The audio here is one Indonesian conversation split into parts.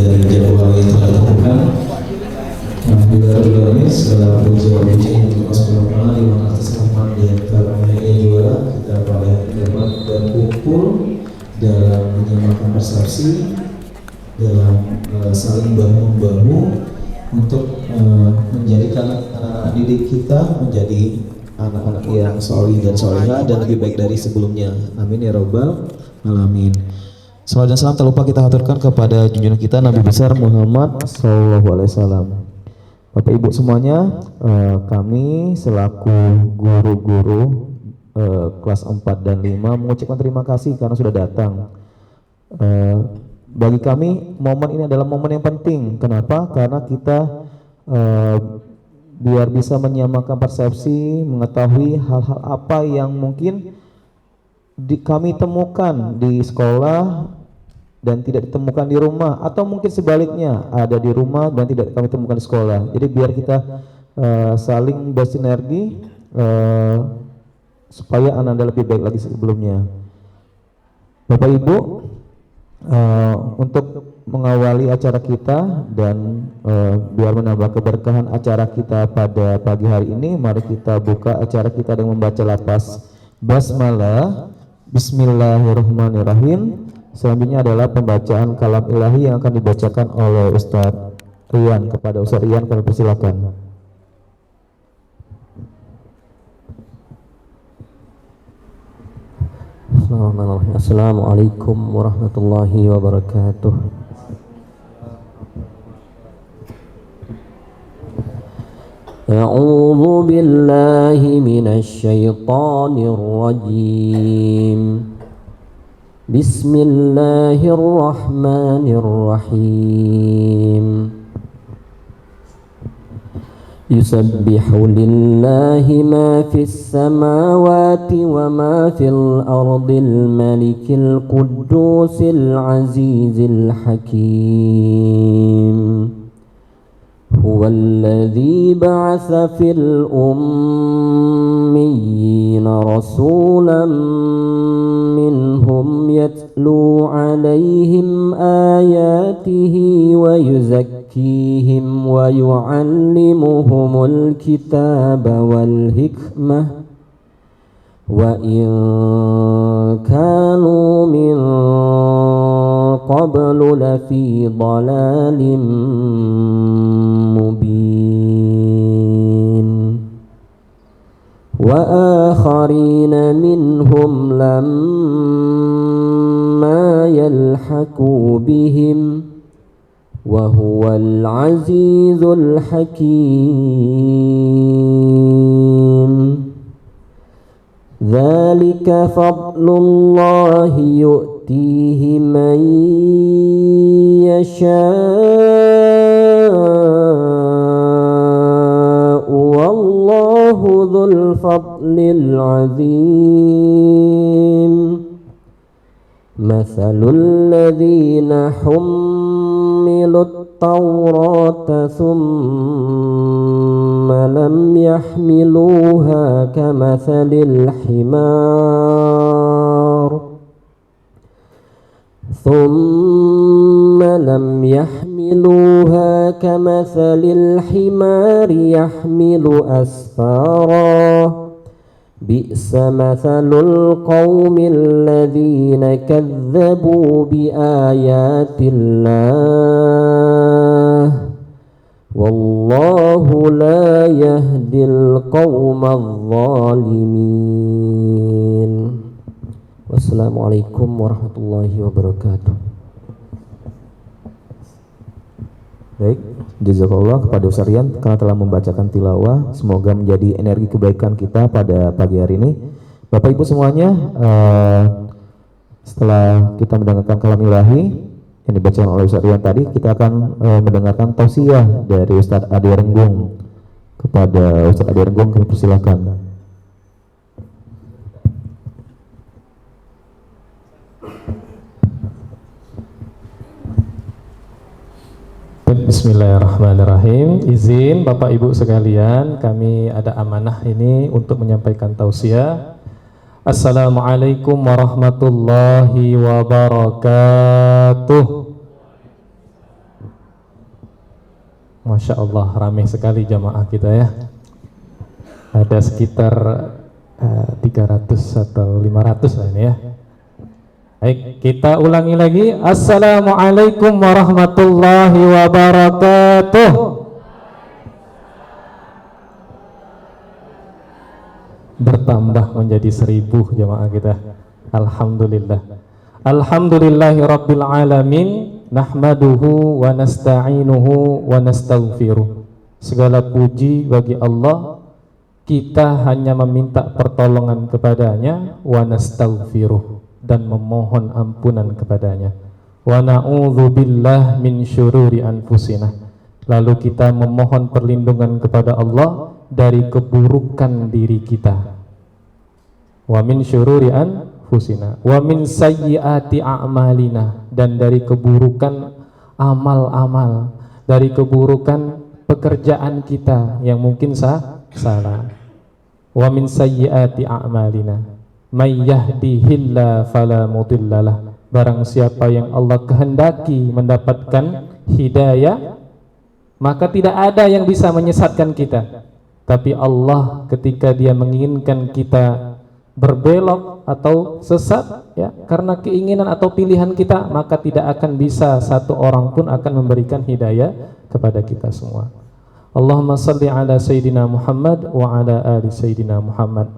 dari jadwal yang telah ditentukan. Alhamdulillah ini segala puji wa puji untuk Allah Subhanahu wa taala di mana atas rahmat dan karunia juara kita pada hari dapat berkumpul dalam menyamakan persepsi, dalam saling bahu-membahu untuk menjadikan anak-anak didik kita menjadi anak-anak yang solih dan solihah dan lebih baik dari sebelumnya. Amin ya rabbal alamin. Salawat dan salam tak lupa kita haturkan kepada junjungan kita Nabi besar Muhammad sallallahu alaihi wasallam. Bapak Ibu semuanya, kami selaku guru-guru kelas 4 dan 5 mengucapkan terima kasih karena sudah datang. Bagi kami momen ini adalah momen yang penting. Kenapa? Karena kita biar bisa menyamakan persepsi, mengetahui hal-hal apa yang mungkin kami temukan di sekolah dan tidak ditemukan di rumah, atau mungkin sebaliknya ada di rumah dan tidak kami temukan di sekolah. Jadi biar kita saling bersinergi supaya anak-anak lebih baik lagi sebelumnya. Bapak Ibu, untuk mengawali acara kita dan biar menambah keberkahan acara kita pada pagi hari ini, mari kita buka acara kita dengan membaca lafaz basmalah. Bismillahirrahmanirrahim. Selanjutnya adalah pembacaan kalam ilahi yang akan dibacakan oleh Ustadz Rian. Kepada Ustadz Rian kami persilakan. Assalamualaikum warahmatullahi wabarakatuh. A'udzu billahi minasy syaithanir rajim. Bismillahirrahmanirrahim. Yusabbihu lillahi ma fis samawati wa ma fil ardil malikil quddusil azizil hakim. Huwallazi ba'atsa fil ummiyina rasulan minhum yatlu 'alaihim ayatihi wa yuzakkihim wa yu'allimuhumul kitaba wal hikmah wa in kanu min qablu lafi dhalalin mubin wa akharina minhum lamma yalhaqu bihim wa huwal azizul hakim. Dzalika fadlullahi yu'tihi man yasha'u wallahu dzul fadlil azim. Mathalul ladzina hummilut tawrata thumma lam yahmiluha kamathalil himar yahmilu asfara. Bi'sa mathalul qaumil ladzina kadzabu bi ayatillah wallahu la yahdil qaumadz zalimin. Wassalamualaikum warahmatullahi wabarakatuh. Baik, jazakallah kepada Ustadz Rian karena telah membacakan tilawah. Semoga menjadi energi kebaikan kita pada pagi hari ini. Bapak Ibu semuanya, setelah kita mendengarkan kalam ilahi yang dibacakan oleh Ustadz Rian tadi, kita akan mendengarkan tausiah dari Ustadz Ade Renggung. Kepada Ustadz Ade Renggung kami persilakan. Bismillahirrahmanirrahim. Izin Bapak Ibu sekalian, kami ada amanah ini untuk menyampaikan tausiah. Assalamualaikum warahmatullahi wabarakatuh. Masya Allah, ramai sekali jamaah kita ya. Ada sekitar 300 atau 500 lah ini ya. Baik, kita ulangi lagi. Assalamualaikum warahmatullahi wabarakatuh. Bertambah menjadi 1000 jamaah kita. Alhamdulillah. Alhamdulillahi rabbil alamin. Nahmaduhu wa nasta'inuhu wa nastaghfiruh. Segala puji bagi Allah, kita hanya meminta pertolongan kepadanya, wa nastaghfiruh, dan memohon ampunan kepadanya. Wa na'udzu billah min syururi anfusina. Lalu kita memohon perlindungan kepada Allah dari keburukan diri kita. Wa min syururi anfusina wa min sayyiati a'malina, dan dari keburukan amal-amal, dari keburukan pekerjaan kita yang mungkin salah. Wa min sayyiati a'malina may yahdihillahu fala mudhillalah. Barang siapa yang Allah kehendaki mendapatkan hidayah, maka tidak ada yang bisa menyesatkan kita. Tapi Allah ketika Dia menginginkan kita berbelok atau sesat ya, karena keinginan atau pilihan kita, maka tidak akan bisa satu orang pun akan memberikan hidayah kepada kita semua. Allahumma salli ala Sayyidina Muhammad wa ala ali Sayyidina Muhammad.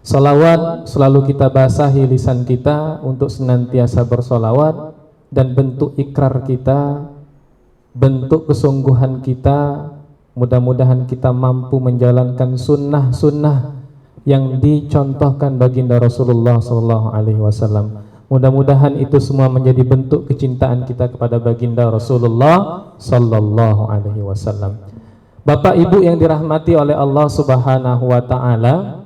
Salawat selalu kita basahi lisan kita untuk senantiasa bersolawat, dan bentuk ikrar kita, bentuk kesungguhan kita, mudah-mudahan kita mampu menjalankan sunnah-sunnah yang dicontohkan baginda Rasulullah SAW. Mudah-mudahan itu semua menjadi bentuk kecintaan kita kepada baginda Rasulullah SAW. Bapak Ibu yang dirahmati oleh Allah Subhanahu wa taala,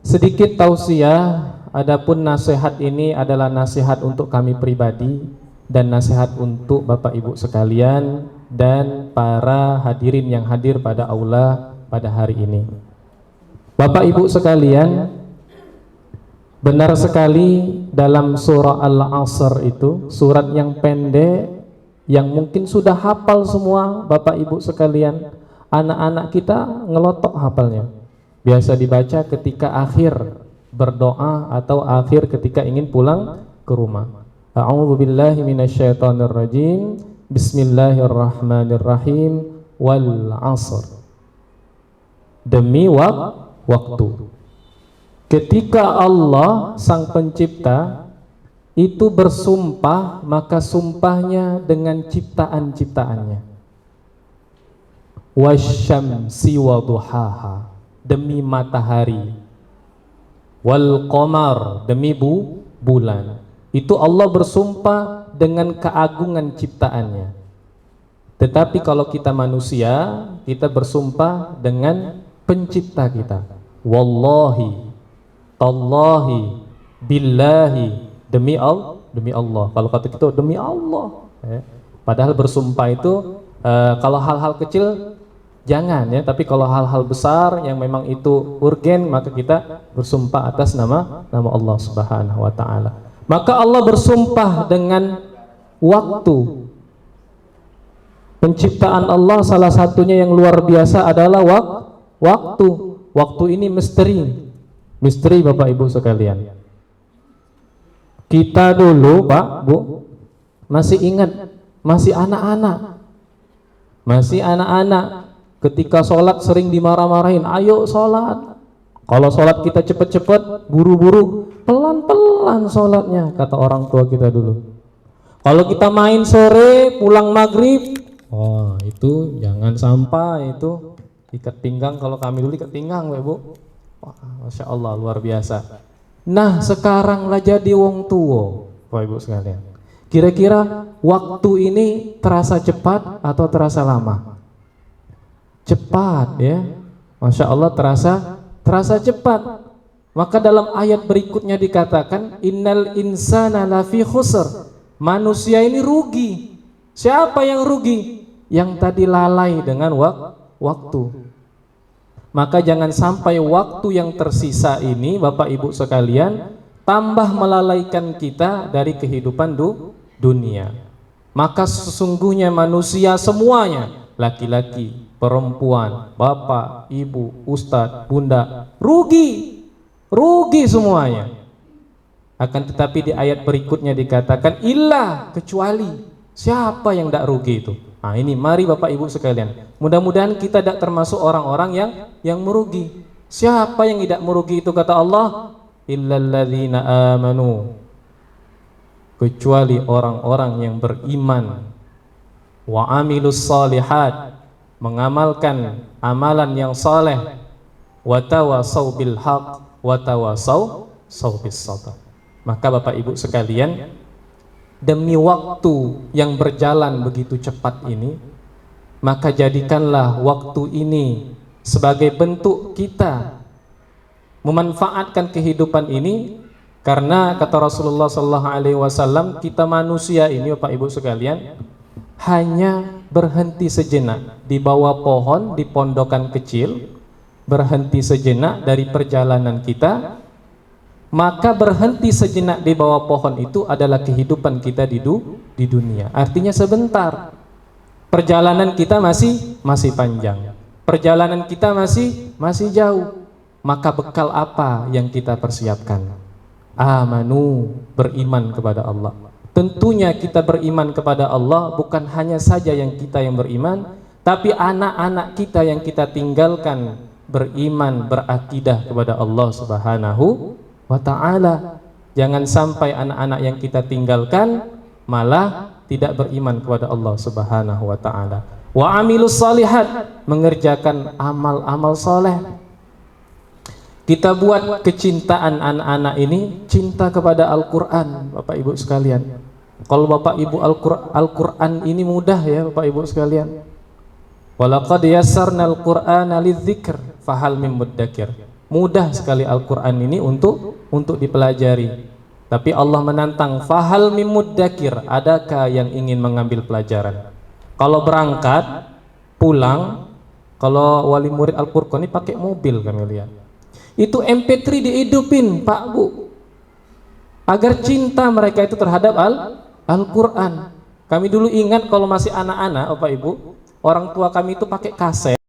sedikit tausiah. Adapun nasihat ini adalah nasihat untuk kami pribadi dan nasihat untuk Bapak Ibu sekalian dan para hadirin yang hadir pada aula pada hari ini. Bapak Ibu sekalian, benar sekali dalam surah Al-Asr itu, surat yang pendek yang mungkin sudah hafal semua Bapak Ibu sekalian. Anak-anak kita ngelotok hafalnya. Biasa dibaca ketika akhir berdoa atau akhir ketika ingin pulang ke rumah. A'udzu billahi minasyaitonir rajim. Bismillahirrahmanirrahim. Wal 'asr. Demi waktu. Ketika Allah sang pencipta itu bersumpah, maka sumpahnya dengan ciptaan-ciptaannya. Wasyamsi wa duhaha, demi matahari. Wal qamar, demi bulan. Itu Allah bersumpah dengan keagungan ciptaannya. Tetapi kalau kita manusia, kita bersumpah dengan pencipta kita. Wallahi, tallahi, billahi, demi Allah. Kalau kata kita demi Allah. Padahal bersumpah itu kalau hal-hal kecil jangan ya, tapi kalau hal-hal besar yang memang itu urgen, maka kita bersumpah atas nama Allah Subhanahu wa taala. Maka Allah bersumpah dengan waktu. Penciptaan Allah salah satunya yang luar biasa adalah waktu. Waktu ini misteri Bapak Ibu sekalian. Kita dulu Pak Bu masih ingat, masih anak-anak ketika sholat sering dimarah-marahin, ayo sholat. Kalau sholat kita cepet-cepet, buru-buru, pelan-pelan sholatnya, kata orang tua kita dulu. Kalau kita main sore, pulang maghrib, oh itu jangan sampai itu ikat pinggang. Kalau kami dulu ikat pinggang Bu. Wah, Masya Allah, luar biasa. Nah sekarang lah jadi wong tua Bapak Ibu sekalian. Kira-kira waktu ini terasa cepat atau terasa lama? Cepat ya, Masya Allah, terasa cepat. Maka dalam ayat berikutnya dikatakan innal insana lafi khusr, manusia ini rugi. Siapa yang rugi? Yang tadi lalai dengan waktu. Maka jangan sampai waktu yang tersisa ini Bapak Ibu sekalian tambah melalaikan kita dari kehidupan dunia. maka sesungguhnya manusia semuanya, laki-laki, perempuan, bapak, ibu, ustadz, bunda, rugi semuanya. Akan tetapi di ayat berikutnya dikatakan illa, kecuali siapa yang tidak rugi itu. Nah ini mari Bapak Ibu sekalian, mudah-mudahan kita tidak termasuk orang-orang yang merugi. Siapa yang tidak merugi itu kata Allah? Illalladzina amanu, kecuali orang-orang yang beriman, wa amilus solihat, mengamalkan amalan yang saleh, wa tawasau bil haq, wa tawasau bis sabr. Maka Bapak Ibu sekalian, demi waktu yang berjalan begitu cepat ini, maka jadikanlah waktu ini sebagai bentuk kita memanfaatkan kehidupan ini. Karena kata Rasulullah SAW, kita manusia ini Bapak Ibu sekalian hanya berhenti sejenak di bawah pohon di pondokan kecil, berhenti sejenak dari perjalanan kita, maka berhenti sejenak di bawah pohon itu adalah kehidupan kita di dunia. Artinya sebentar. Perjalanan kita masih panjang. Perjalanan kita masih jauh. Maka bekal apa yang kita persiapkan? Amanu, beriman kepada Allah. Tentunya kita beriman kepada Allah bukan hanya saja kita yang beriman, tapi anak-anak kita yang kita tinggalkan beriman, berakidah kepada Allah Subhanahu wa ta'ala. Jangan sampai anak-anak yang kita tinggalkan malah tidak beriman kepada Allah Subhanahu wa ta'ala. Wa amilus salihat, mengerjakan amal-amal soleh. Kita buat kecintaan anak-anak ini cinta kepada Al-Quran, Bapak Ibu sekalian. Kalau Bapak Ibu Al-Quran ini mudah ya Bapak Ibu sekalian. Walaqad yassarnal Qur'ana lidzikr fahal mim muddakir. Mudah sekali Al-Quran ini untuk dipelajari. Tapi Allah menantang, fahal mim muddakir, adakah yang ingin mengambil pelajaran? Kalau berangkat pulang, kalau wali murid Al-Furqan ini pakai mobil kami lihat. Itu MP3 dihidupin Pak Bu, agar cinta mereka itu terhadap Al-Quran. Kami dulu ingat kalau masih anak-anak Bapak Ibu, orang tua kami itu pakai kaset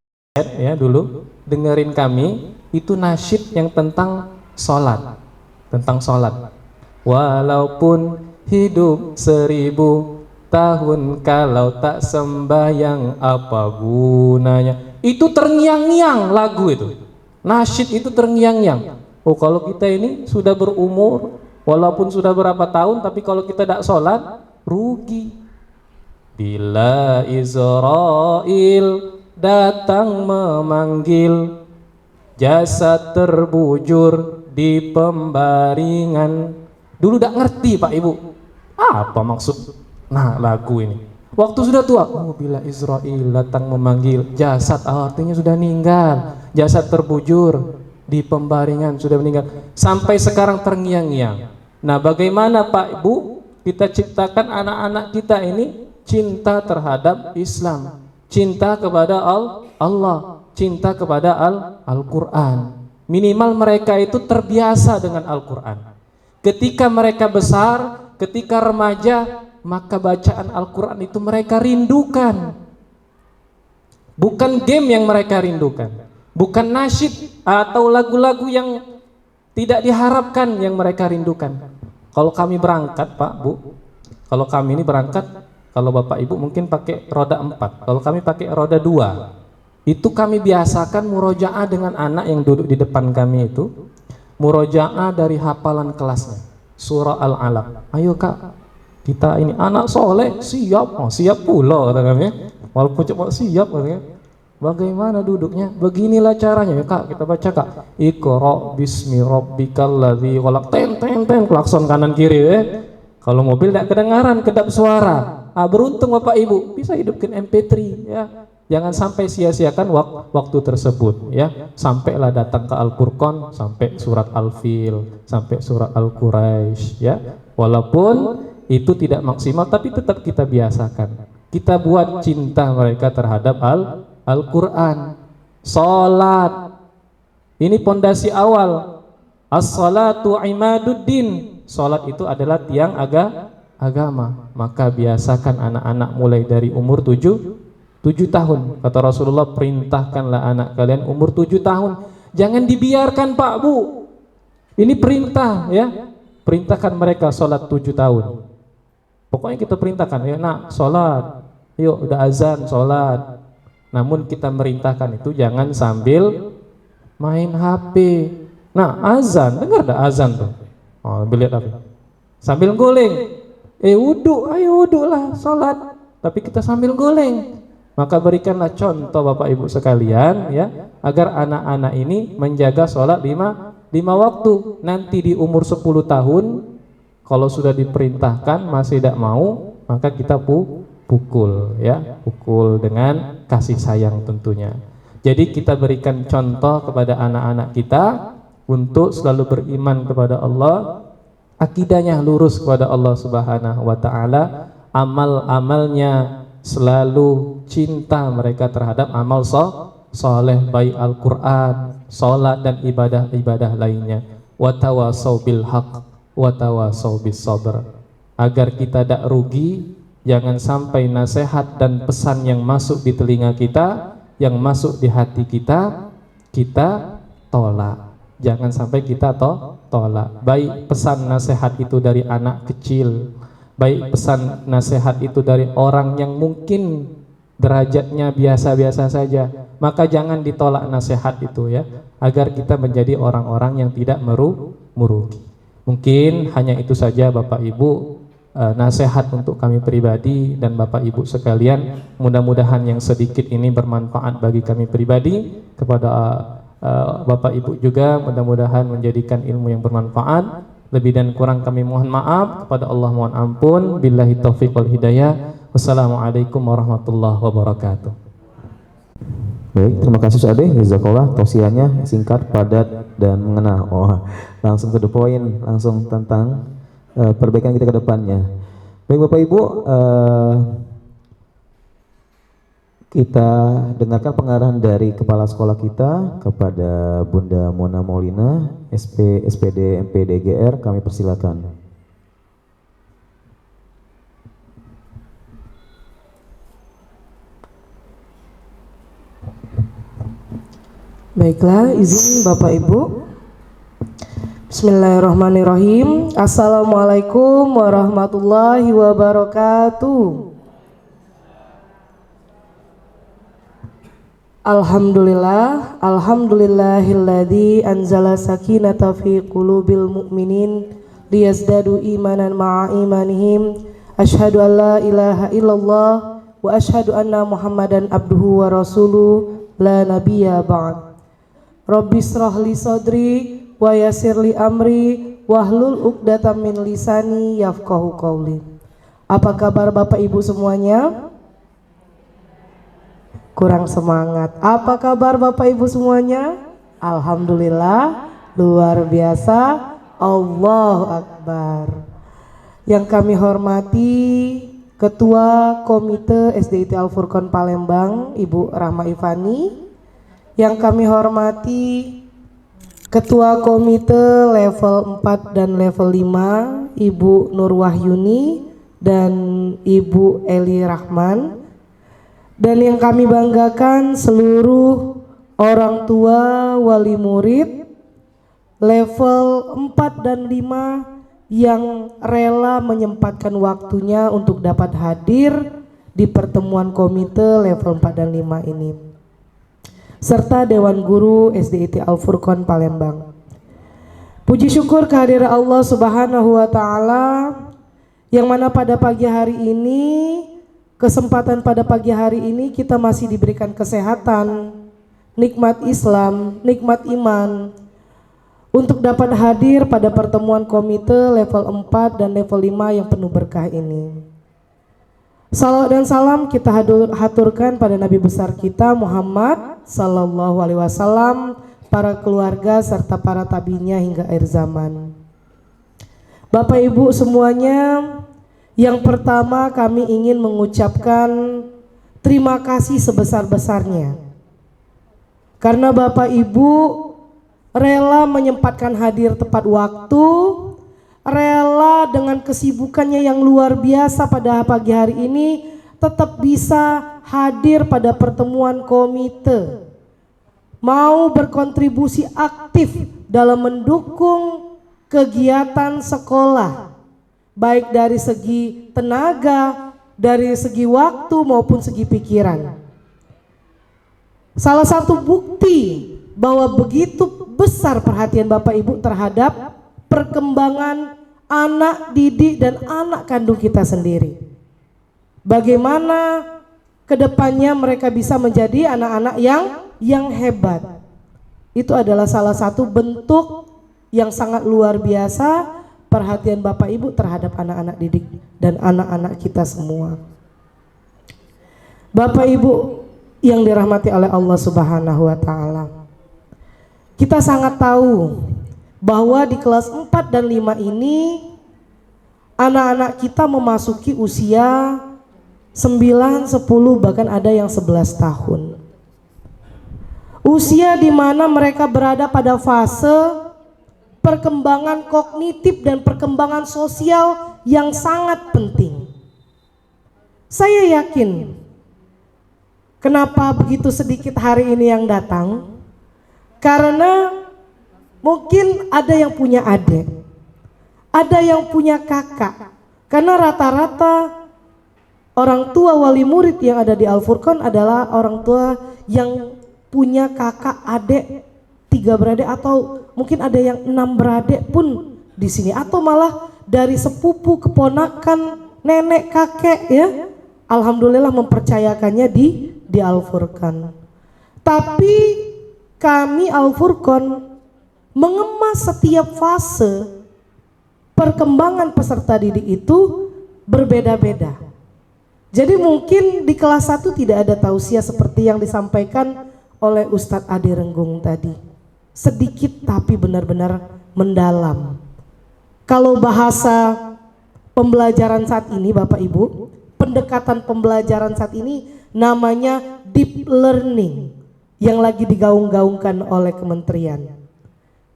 ya dulu, dengerin kami itu nasyid yang tentang sholat. Walaupun hidup 1000 tahun kalau tak sembahyang apa gunanya. Itu terngiang-ngiang lagu itu. Nasyid itu terngiang-ngiang. Oh kalau kita ini sudah berumur, walaupun sudah berapa tahun, tapi kalau kita tidak sholat, rugi. Bila Israel datang memanggil, jasad terbujur di pembaringan. Dulu tidak ngerti Pak Ibu, apa maksud lagu ini. Waktu sudah tua, oh bila Israel datang memanggil, jasad artinya sudah meninggal, jasad terbujur di pembaringan sudah meninggal. Sampai sekarang terngiang-ngiang. Nah bagaimana Pak Ibu kita ciptakan anak-anak kita ini cinta terhadap Islam, cinta kepada Allah, cinta kepada Al-Quran. Minimal mereka itu terbiasa dengan Al-Quran. Ketika mereka besar, ketika remaja, maka bacaan Al-Quran itu mereka rindukan. Bukan game yang mereka rindukan, bukan nasyid atau lagu-lagu yang tidak diharapkan yang mereka rindukan. Kalau kami berangkat Pak Bu, kalau kami ini berangkat, kalau Bapak Ibu mungkin pakai roda 4, kalau kami pakai roda 2. Itu kami biasakan murojaah dengan anak yang duduk di depan kami itu. Murojaah dari hafalan kelasnya, surah Al-Alaq. Ayo Kak, kita ini anak soleh, siap, siap pula kata kami. Walaupun cepat siap katanya. Bagaimana duduknya? Beginilah caranya ya Kak, kita baca Kak. Iqra bismi rabbikal ladzi khalaq. Ten klakson kanan kiri ya. Kalau mobil tidak kedengaran, kedap suara. Beruntung Bapak Ibu bisa hidupkan MP3 ya. Jangan sampai sia-siakan waktu tersebut ya. Sampailah datang ke Al-Furqan, sampai surat Al-Fil, sampai surat Al-Quraisy ya. Walaupun itu tidak maksimal tapi tetap kita biasakan. Kita buat cinta mereka terhadap Al-Quran. Salat ini pondasi awal. As-salatu imaduddin. Salat itu adalah tiang agama, maka biasakan anak-anak mulai dari umur 7 tahun. Kata Rasulullah, perintahkanlah anak kalian umur 7 tahun. Jangan dibiarkan, Pak, Bu. Ini perintah, ya. Perintahkan mereka sholat 7 tahun. Pokoknya kita perintahkan, ya nak, sholat. Yuk, udah azan, sholat. Namun kita merintahkan itu jangan sambil main HP. Nah, azan, dengar dah azan tuh. Oh, lihat apa? Sambil goleng. Wudhu, ayo wudhu lah, sholat. Tapi kita sambil goleng. Maka berikanlah contoh Bapak Ibu sekalian, ya, agar anak-anak ini menjaga sholat lima waktu. Nanti di umur 10 tahun, kalau sudah diperintahkan masih tidak mau, maka kita pukul, ya, pukul dengan kasih sayang tentunya. Jadi kita berikan contoh kepada anak-anak kita untuk selalu beriman kepada Allah, akidahnya lurus kepada Allah Subhanahu wa taala, amal-amalnya selalu cinta mereka terhadap amal soleh, baik Al-Quran, salat dan ibadah-ibadah lainnya. Wa tawasau bil haq wa tawasau bis sabr. Agar kita tidak rugi, jangan sampai nasihat dan pesan yang masuk di telinga kita, yang masuk di hati kita, kita tolak. Jangan sampai kita tolak. Baik pesan nasihat itu dari anak kecil, baik pesan nasihat itu dari orang yang mungkin derajatnya biasa-biasa saja, maka jangan ditolak nasihat itu, ya, agar kita menjadi orang-orang yang tidak merugi. Mungkin hanya itu saja Bapak Ibu, nasihat untuk kami pribadi dan Bapak Ibu sekalian. Mudah-mudahan yang sedikit ini bermanfaat bagi kami pribadi, kepada Bapak Ibu juga mudah-mudahan menjadikan ilmu yang bermanfaat. Lebih dan kurang kami mohon maaf, kepada Allah mohon ampun. Billahi taufiq wal hidayah. Wassalamualaikum warahmatullahi wabarakatuh. Baik, terima kasih Ustaz Ade. Jazakallah, tausiahnya singkat, padat dan mengena. Langsung to the point, langsung tentang perbaikan kita ke depannya. Baik Bapak Ibu, kita dengarkan pengarahan dari kepala sekolah kita kepada Bunda Mona Maulina, SPD MPD GR. Kami persilakan. Baiklah, izin Bapak Ibu. Bismillahirrahmanirrahim. Assalamualaikum warahmatullahi wabarakatuh. Alhamdulillahilladzi anzala sakinata fi qulubil mu'minin liyazdadu imanan ma'a imanihim. Asyhadu an la ilaha illallah wa asyhadu anna Muhammadan abduhu wa rasuluh la nabiyya ba'd. Rabbi shrah li sadri wa yassir li amri wahlul 'uqdatam min lisani yafqahu qawli. Apa kabar Bapak Ibu semuanya? Kurang semangat. Apa kabar Bapak Ibu semuanya? Alhamdulillah, luar biasa. Allahu Akbar. Yang kami hormati Ketua Komite SDIT Al-Furqan Palembang, Ibu Rahma Ivani. Yang kami hormati Ketua Komite level 4 dan level 5, Ibu Nur Wahyuni dan Ibu Eli Rahman. Dan yang kami banggakan seluruh orang tua wali murid level 4 dan 5 yang rela menyempatkan waktunya untuk dapat hadir di pertemuan komite level 4 dan 5 ini, serta Dewan Guru SDIT Al-Furqan Palembang. Puji syukur kehadiran Allah Subhanahu wa taala, yang mana pada pagi hari ini, kesempatan pada pagi hari ini kita masih diberikan kesehatan, nikmat Islam, nikmat iman, untuk dapat hadir pada pertemuan komite level 4 dan level 5 yang penuh berkah ini. Salawat dan salam kita haturkan pada Nabi besar kita Muhammad Sallallahu Alaihi Wasallam, para keluarga serta para tabinya hingga akhir zaman. Bapak Ibu semuanya, yang pertama kami ingin mengucapkan terima kasih sebesar-besarnya, karena Bapak Ibu rela menyempatkan hadir tepat waktu, rela dengan kesibukannya yang luar biasa pada pagi hari ini tetap bisa hadir pada pertemuan komite, mau berkontribusi aktif dalam mendukung kegiatan sekolah, baik dari segi tenaga, dari segi waktu maupun segi pikiran. Salah satu bukti bahwa begitu besar perhatian Bapak Ibu terhadap perkembangan anak didik dan anak kandung kita sendiri. Bagaimana kedepannya mereka bisa menjadi anak-anak yang hebat. Itu adalah salah satu bentuk yang sangat luar biasa perhatian Bapak Ibu terhadap anak-anak didik dan anak-anak kita semua. Bapak Ibu yang dirahmati oleh Allah Subhanahu wa taala. Kita sangat tahu bahwa di kelas 4 dan 5 ini anak-anak kita memasuki usia 9, 10 bahkan ada yang 11 tahun. Usia di mana mereka berada pada fase perkembangan kognitif dan perkembangan sosial yang sangat penting. Saya yakin kenapa begitu sedikit hari ini yang datang, karena mungkin ada yang punya adik, ada yang punya kakak. Karena rata-rata orang tua wali murid yang ada di Al-Furqan adalah orang tua yang punya kakak, adik, 3 beradik atau mungkin ada yang 6 beradik pun di sini, atau malah dari sepupu, keponakan, nenek, kakek ya. Alhamdulillah mempercayakannya di Al-Furqan. Tapi kami Al-Furqan mengemas setiap fase perkembangan peserta didik itu berbeda-beda. Jadi mungkin di kelas 1 tidak ada tausiah seperti yang disampaikan oleh Ustadz Ade Renggung tadi. Sedikit tapi benar-benar mendalam. Kalau bahasa pembelajaran saat ini Bapak Ibu, pendekatan pembelajaran saat ini namanya deep learning yang lagi digaung-gaungkan oleh kementerian.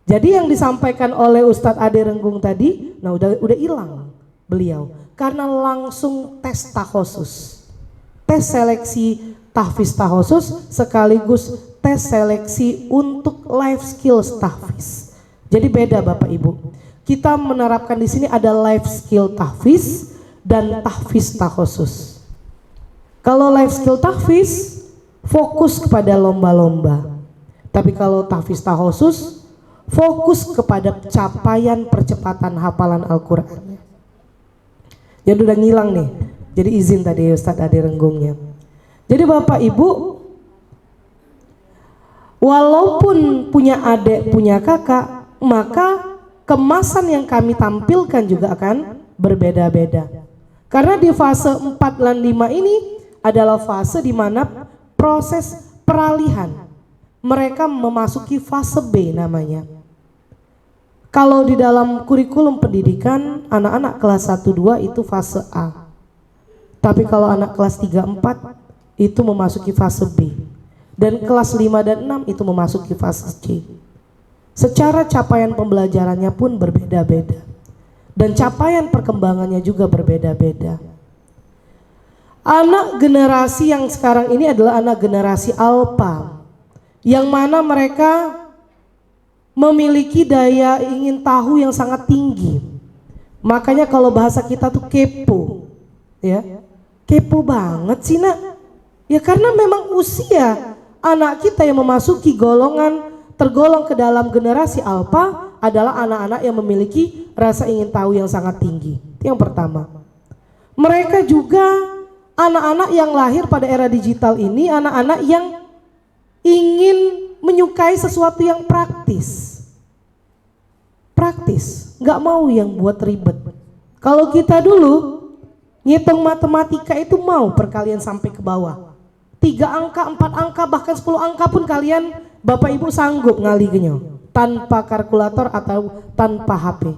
Jadi yang disampaikan oleh Ustadz Ade Renggung tadi, nah udah hilang beliau karena langsung tes tahosus, tes seleksi tahfiz tahosus sekaligus tes seleksi untuk life skills tahfiz. Jadi beda Bapak Ibu. Kita menerapkan di sini ada life skill tahfiz dan tahfiz tahosus. Kalau life skill tahfiz fokus kepada lomba-lomba. Tapi kalau tahfiz tahosus fokus kepada capaian percepatan hafalan Al-Qur'an. Jadi udah ngilang nih. Jadi izin tadi Ustadz Ade Renggungnya. Jadi Bapak Ibu, walaupun punya adik, punya kakak, maka kemasan yang kami tampilkan juga akan berbeda-beda. Karena di fase 4 dan 5 ini adalah fase di mana proses peralihan. Mereka memasuki fase B namanya. Kalau di dalam kurikulum pendidikan anak-anak kelas 1-2 itu fase A. Tapi kalau anak kelas 3-4 itu memasuki fase B. Dan kelas 5 dan 6 itu memasuki fase C. Secara capaian pembelajarannya pun berbeda-beda. Dan capaian perkembangannya juga berbeda-beda. Anak generasi yang sekarang ini adalah anak generasi alpha. Yang mana mereka memiliki daya ingin tahu yang sangat tinggi. Makanya kalau bahasa kita tuh kepo, ya, kepo banget sih nak. Ya karena memang usia anak kita yang memasuki tergolong ke dalam generasi alpha adalah anak-anak yang memiliki rasa ingin tahu yang sangat tinggi. Itu yang pertama. Mereka juga anak-anak yang lahir pada era digital ini, anak-anak yang ingin menyukai sesuatu yang praktis, nggak mau yang buat ribet. Kalau kita dulu ngitung matematika itu mau perkalian sampai ke bawah, 3 angka, 4 angka, bahkan 10 angka pun kalian Bapak Ibu sanggup ngalinya tanpa kalkulator atau tanpa HP.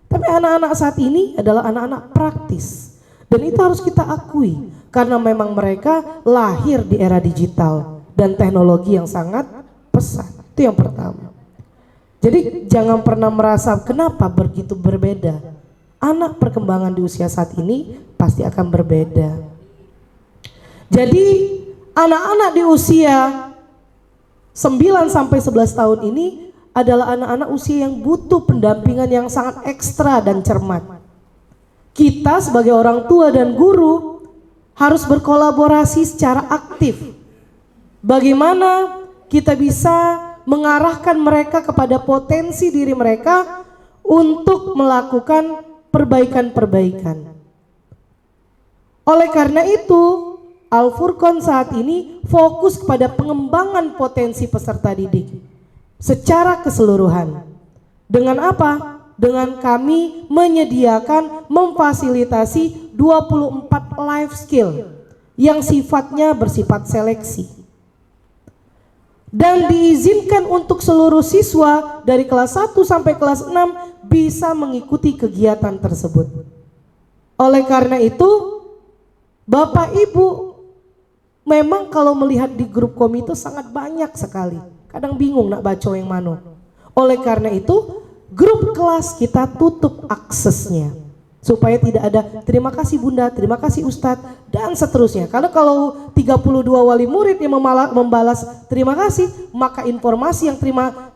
Tapi anak-anak saat ini adalah anak-anak praktis, dan itu harus kita akui karena memang mereka lahir di era digital dan teknologi yang sangat pesat. Itu yang pertama. Jadi jangan pernah merasa kenapa begitu berbeda. anak perkembangan di usia saat ini pasti akan berbeda. Jadi anak-anak di usia 9 sampai 11 tahun ini adalah anak-anak usia yang butuh pendampingan yang sangat ekstra dan cermat. Kita sebagai orang tua dan guru harus berkolaborasi secara aktif. Bagaimana kita bisa mengarahkan mereka kepada potensi diri mereka untuk melakukan perbaikan-perbaikan. Oleh karena itu, Al-Furqan saat ini fokus kepada pengembangan potensi peserta didik secara keseluruhan. Dengan apa? Dengan kami menyediakan, memfasilitasi 24 life skill yang sifatnya bersifat seleksi. Dan diizinkan untuk seluruh siswa dari kelas 1 sampai kelas 6 bisa mengikuti kegiatan tersebut. Oleh karena itu, Bapak Ibu memang kalau melihat di grup komite sangat banyak sekali. Kadang bingung nak baca yang mana. Oleh karena itu, grup kelas kita tutup aksesnya supaya tidak ada terima kasih Bunda, terima kasih Ustadz dan seterusnya. Karena kalau 32 wali murid yang membalas terima kasih, maka informasi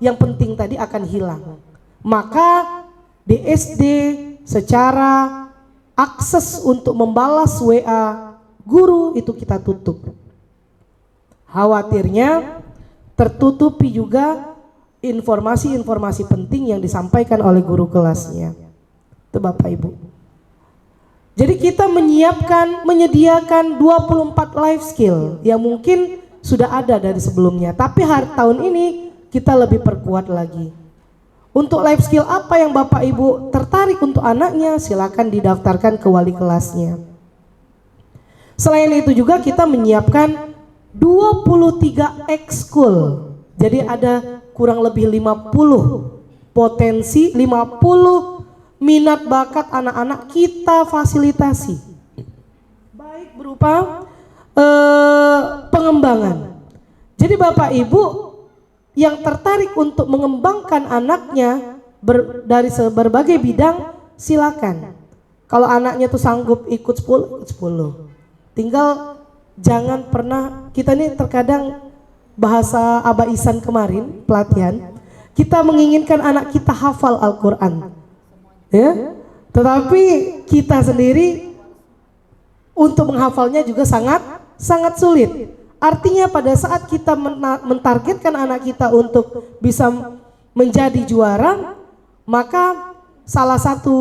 yang penting tadi akan hilang. Maka di SD secara akses untuk membalas WA guru itu kita tutup. Khawatirnya tertutupi juga informasi-informasi penting yang disampaikan oleh guru kelasnya. Itu Bapak Ibu. Jadi kita menyediakan 24 life skill yang mungkin sudah ada dari sebelumnya, tapi tahun ini kita lebih perkuat lagi. Untuk life skill apa yang Bapak Ibu tertarik untuk anaknya, silakan didaftarkan ke wali kelasnya. Selain itu juga kita menyiapkan 23 ekskul. Jadi ada kurang lebih 50 potensi, 50 minat bakat anak-anak kita fasilitasi. Baik berupa pengembangan. Jadi Bapak Ibu yang tertarik untuk mengembangkan anaknya dari berbagai bidang, silakan. Kalau anaknya tuh sanggup ikut 10. Tinggal jangan pernah, kita ini terkadang bahasa Aba Ihsan kemarin pelatihan, kita menginginkan anak kita hafal Al-Quran, ya, tetapi kita sendiri untuk menghafalnya juga sangat sulit. Artinya pada saat kita mentargetkan anak kita untuk bisa menjadi juara, maka salah satu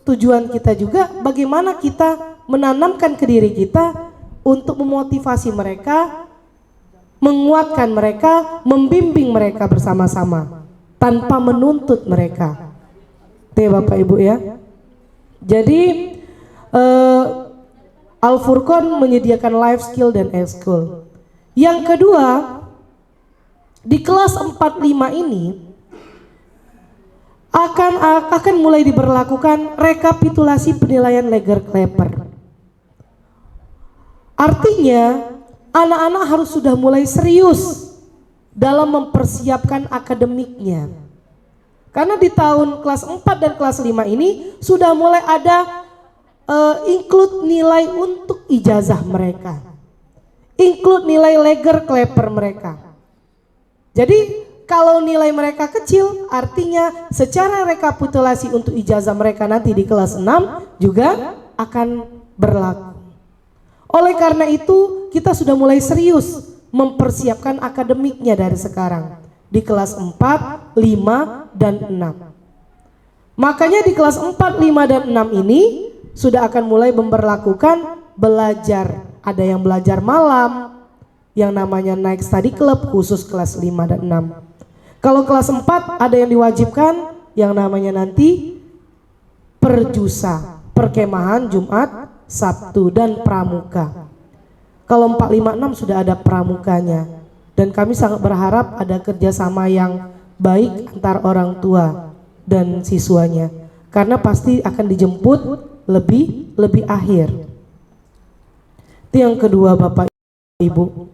tujuan kita juga bagaimana kita menanamkan ke diri kita untuk memotivasi mereka, menguatkan mereka, membimbing mereka bersama-sama tanpa menuntut mereka. Oke Bapak Ibu ya. Jadi Al-Furqan menyediakan life skill dan ekskul. Yang kedua, di kelas 45 ini akan mulai diberlakukan rekapitulasi penilaian Lager-Clapper. Artinya anak-anak harus sudah mulai serius dalam mempersiapkan akademiknya. Karena di tahun kelas 4 dan kelas 5 ini sudah mulai ada include nilai untuk ijazah mereka, include nilai Lager-Clapper mereka. Jadi kalau nilai mereka kecil, artinya secara rekapitulasi untuk ijazah mereka nanti di kelas 6 juga akan berlaku. Oleh karena itu kita sudah mulai serius mempersiapkan akademiknya dari sekarang di kelas 4, 5, dan 6. Makanya di kelas 4, 5, dan 6 ini sudah akan mulai memberlakukan belajar. Ada yang belajar malam, yang namanya naik study club khusus kelas 5 dan 6. Kalau kelas 4 ada yang diwajibkan yang namanya nanti perjusa, perkemahan Jumat, Sabtu, dan pramuka. Kalau 4, 5, 6 sudah ada pramukanya. Dan kami sangat berharap ada kerjasama yang baik antar orang tua dan siswanya. Karena pasti akan dijemput lebih akhir. Itu yang kedua Bapak Ibu.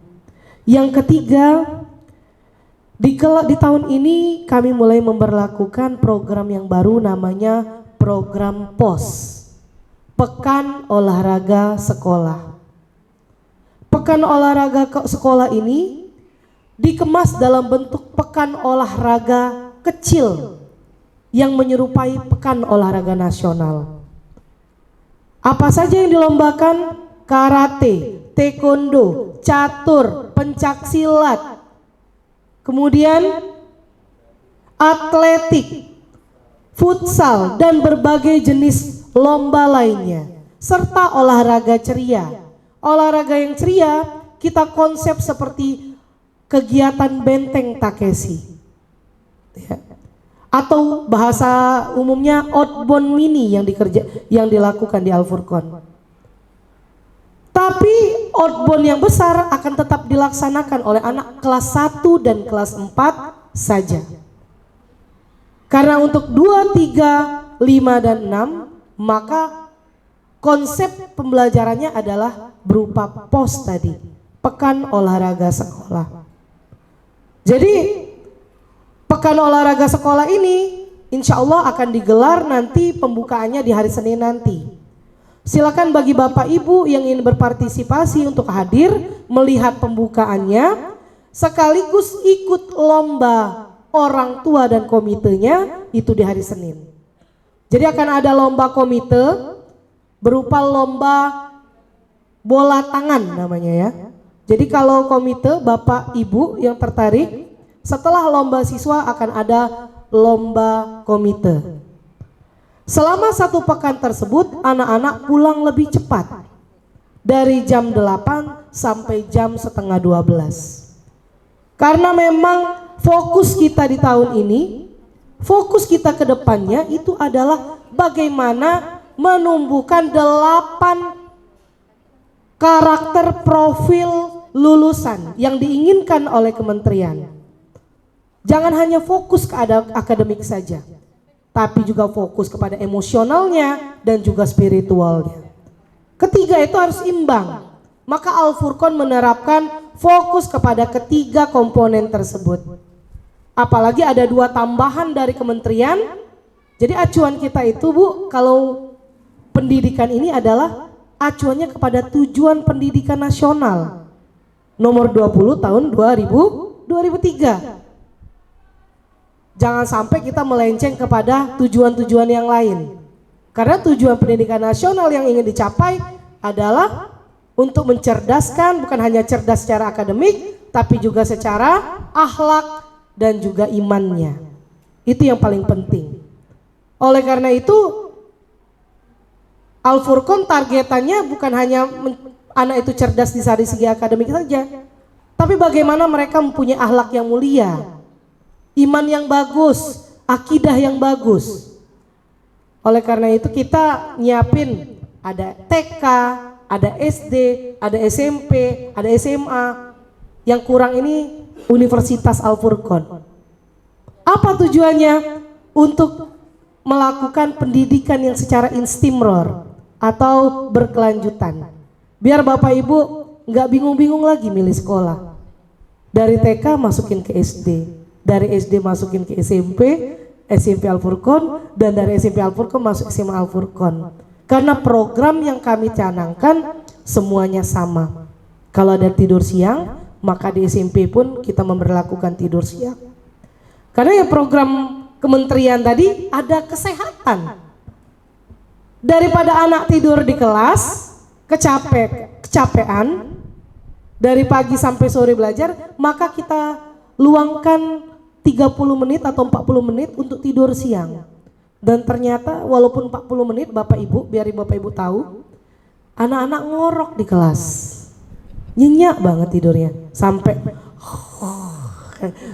Yang ketiga, di tahun ini kami mulai memberlakukan program yang baru namanya program POS, Pekan Olahraga Sekolah. Pekan Olahraga Sekolah ini dikemas dalam bentuk pekan olahraga kecil yang menyerupai pekan olahraga nasional. Apa saja yang dilombakan? Karate, taekwondo, catur, pencak silat, kemudian atletik, futsal, dan berbagai jenis lomba lainnya, serta olahraga ceria. Olahraga yang ceria kita konsep seperti kegiatan benteng Takeshi, ya. Atau bahasa umumnya outbound mini yang dilakukan di Al-Furqan. Tapi outbound yang besar akan tetap dilaksanakan oleh anak kelas 1 dan kelas 4 saja. Karena untuk 2, 3, 5, dan 6 maka konsep pembelajarannya adalah berupa POS tadi, Pekan Olahraga Sekolah. Jadi Pekan Olahraga Sekolah ini insya Allah akan digelar nanti pembukaannya di hari Senin nanti. Silakan bagi Bapak Ibu yang ingin berpartisipasi untuk hadir melihat pembukaannya, sekaligus ikut lomba orang tua dan komitenya itu di hari Senin. Jadi akan ada lomba komite berupa lomba bola tangan namanya ya. Jadi kalau komite Bapak Ibu yang tertarik, setelah lomba siswa akan ada lomba komite. Selama 1 pekan tersebut anak-anak pulang lebih cepat, dari jam 8 sampai jam setengah 12. Karena memang fokus kita di tahun ini, fokus kita ke depannya itu adalah bagaimana menumbuhkan 8 karakter profil lulusan yang diinginkan oleh kementerian. Jangan hanya fokus ke akademik saja, tapi juga fokus kepada emosionalnya dan juga spiritualnya. Ketiga itu harus imbang. Maka Al-Furqan menerapkan fokus kepada ketiga komponen tersebut. Apalagi ada 2 tambahan dari kementerian. Jadi acuan kita itu Bu, kalau pendidikan ini adalah acuannya kepada tujuan pendidikan nasional nomor 20 tahun 2003. Jangan sampai kita melenceng kepada tujuan-tujuan yang lain. Karena tujuan pendidikan nasional yang ingin dicapai adalah untuk mencerdaskan, bukan hanya cerdas secara akademik, tapi juga secara akhlak dan juga imannya. Itu yang paling penting. Oleh karena itu, Al-Furqan targetannya bukan hanya anak itu cerdas di segi akademik saja, tapi bagaimana mereka mempunyai akhlak yang mulia, iman yang bagus, akidah yang bagus. Oleh karena itu kita nyiapin ada TK, ada SD, ada SMP, ada SMA. Yang kurang ini Universitas Al-Furqan. Apa tujuannya? Untuk melakukan pendidikan yang secara istimror atau berkelanjutan. Biar Bapak Ibu nggak bingung-bingung lagi milih sekolah. Dari TK masukin ke SD, dari SD masukin ke SMP, SMP Al-Furqan, dan dari SMP Al-Furqan masuk SMA Al-Furqan. Karena program yang kami canangkan semuanya sama. Kalau ada tidur siang, maka di SMP pun kita memberlakukan tidur siang. Karena yang program kementerian tadi ada kesehatan. Daripada anak tidur di kelas, kecapean, dari pagi sampai sore belajar, maka kita luangkan 30 menit atau 40 menit untuk tidur siang. Dan ternyata walaupun 40 menit Bapak Ibu, biar Bapak Ibu tahu, anak-anak ngorok di kelas. Nyenyak banget tidurnya. Sampai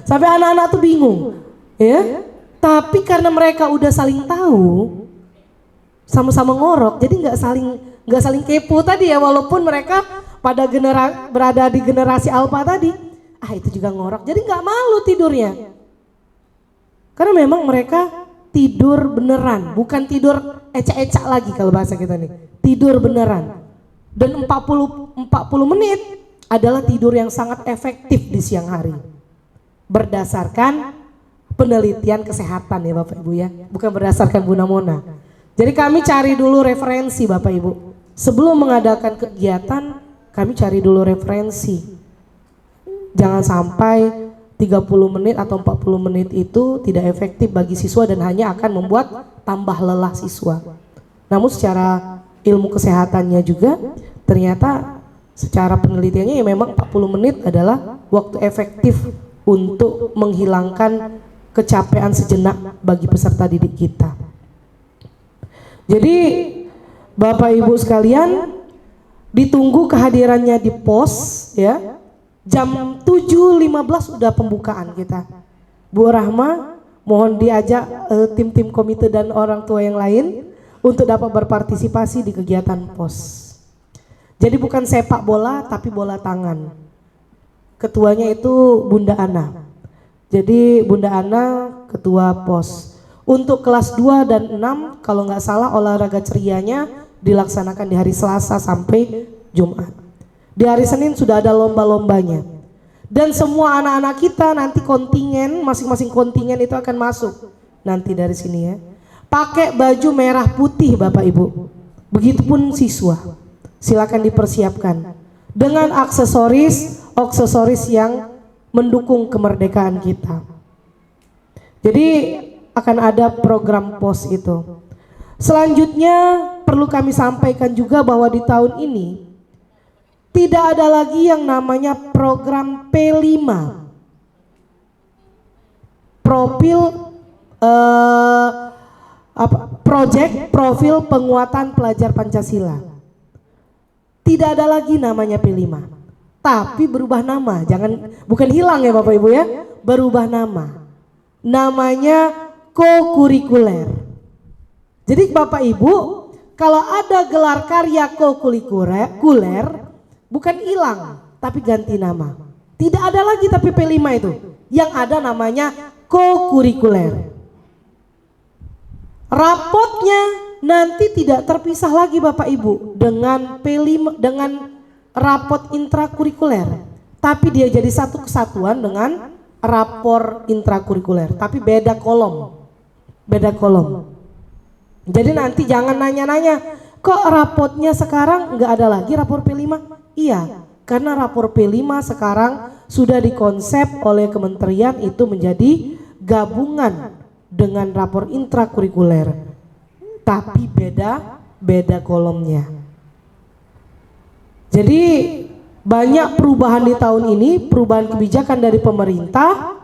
anak-anak tuh bingung. Ya. Tapi karena mereka udah saling tahu, sama-sama ngorok, jadi nggak saling kepo tadi ya, walaupun mereka berada di generasi alfa tadi. Itu juga ngorok, jadi nggak malu tidurnya. Karena memang mereka tidur beneran, bukan tidur ecak-ecak lagi kalau bahasa kita nih. Tidur beneran. Dan 40 menit adalah tidur yang sangat efektif di siang hari. Berdasarkan penelitian kesehatan ya Bapak Ibu ya, bukan berdasarkan Buna Mona. Jadi kami cari dulu referensi Bapak Ibu. Sebelum mengadakan kegiatan, kami cari dulu referensi. Jangan sampai 30 menit atau 40 menit itu tidak efektif bagi siswa dan hanya akan membuat tambah lelah siswa. Namun secara ilmu kesehatannya juga ternyata secara penelitiannya ya memang 40 menit adalah waktu efektif untuk menghilangkan kecapean sejenak bagi peserta didik kita. Jadi Bapak Ibu sekalian, ditunggu kehadirannya di pos ya. Jam 7.15 sudah pembukaan kita. Bu Rahma mohon diajak tim-tim komite dan orang tua yang lain untuk dapat berpartisipasi di kegiatan pos. Jadi bukan sepak bola tapi bola tangan. Ketuanya itu Bunda Ana. Jadi Bunda Ana ketua pos. Untuk kelas 2 dan 6 kalau nggak salah olahraga cerianya dilaksanakan di hari Selasa sampai Jumat. Di hari Senin sudah ada lomba-lombanya. Dan semua anak-anak kita nanti kontingen, masing-masing kontingen itu akan masuk nanti dari sini ya. Pakai baju merah putih Bapak Ibu. Begitupun siswa. Silakan dipersiapkan dengan aksesoris yang mendukung kemerdekaan kita. Jadi akan ada program pos itu. Selanjutnya perlu kami sampaikan juga bahwa di tahun ini tidak ada lagi yang namanya program P5. Project Profil Penguatan Pelajar Pancasila. Tidak ada lagi namanya P5. Tapi berubah nama, bukan hilang ya Bapak Ibu ya, berubah nama. Namanya co-kurikuler. Jadi Bapak Ibu, kalau ada gelar karya co-kurikuler, bukan hilang, tapi ganti nama. Tidak ada lagi tapi P5 itu. Yang ada namanya co-kurikuler. Rapotnya nanti tidak terpisah lagi Bapak Ibu dengan P5 dengan rapot intrakurikuler. Tapi dia jadi satu kesatuan dengan rapor intrakurikuler, tapi beda kolom. Beda kolom. Jadi nanti jangan nanya-nanya, kok rapotnya sekarang nggak ada lagi rapor P5? Iya, karena rapor P5 sekarang sudah dikonsep oleh kementerian itu menjadi gabungan dengan rapor intrakurikuler, tapi beda kolomnya. Jadi banyak perubahan di tahun ini, perubahan kebijakan dari pemerintah,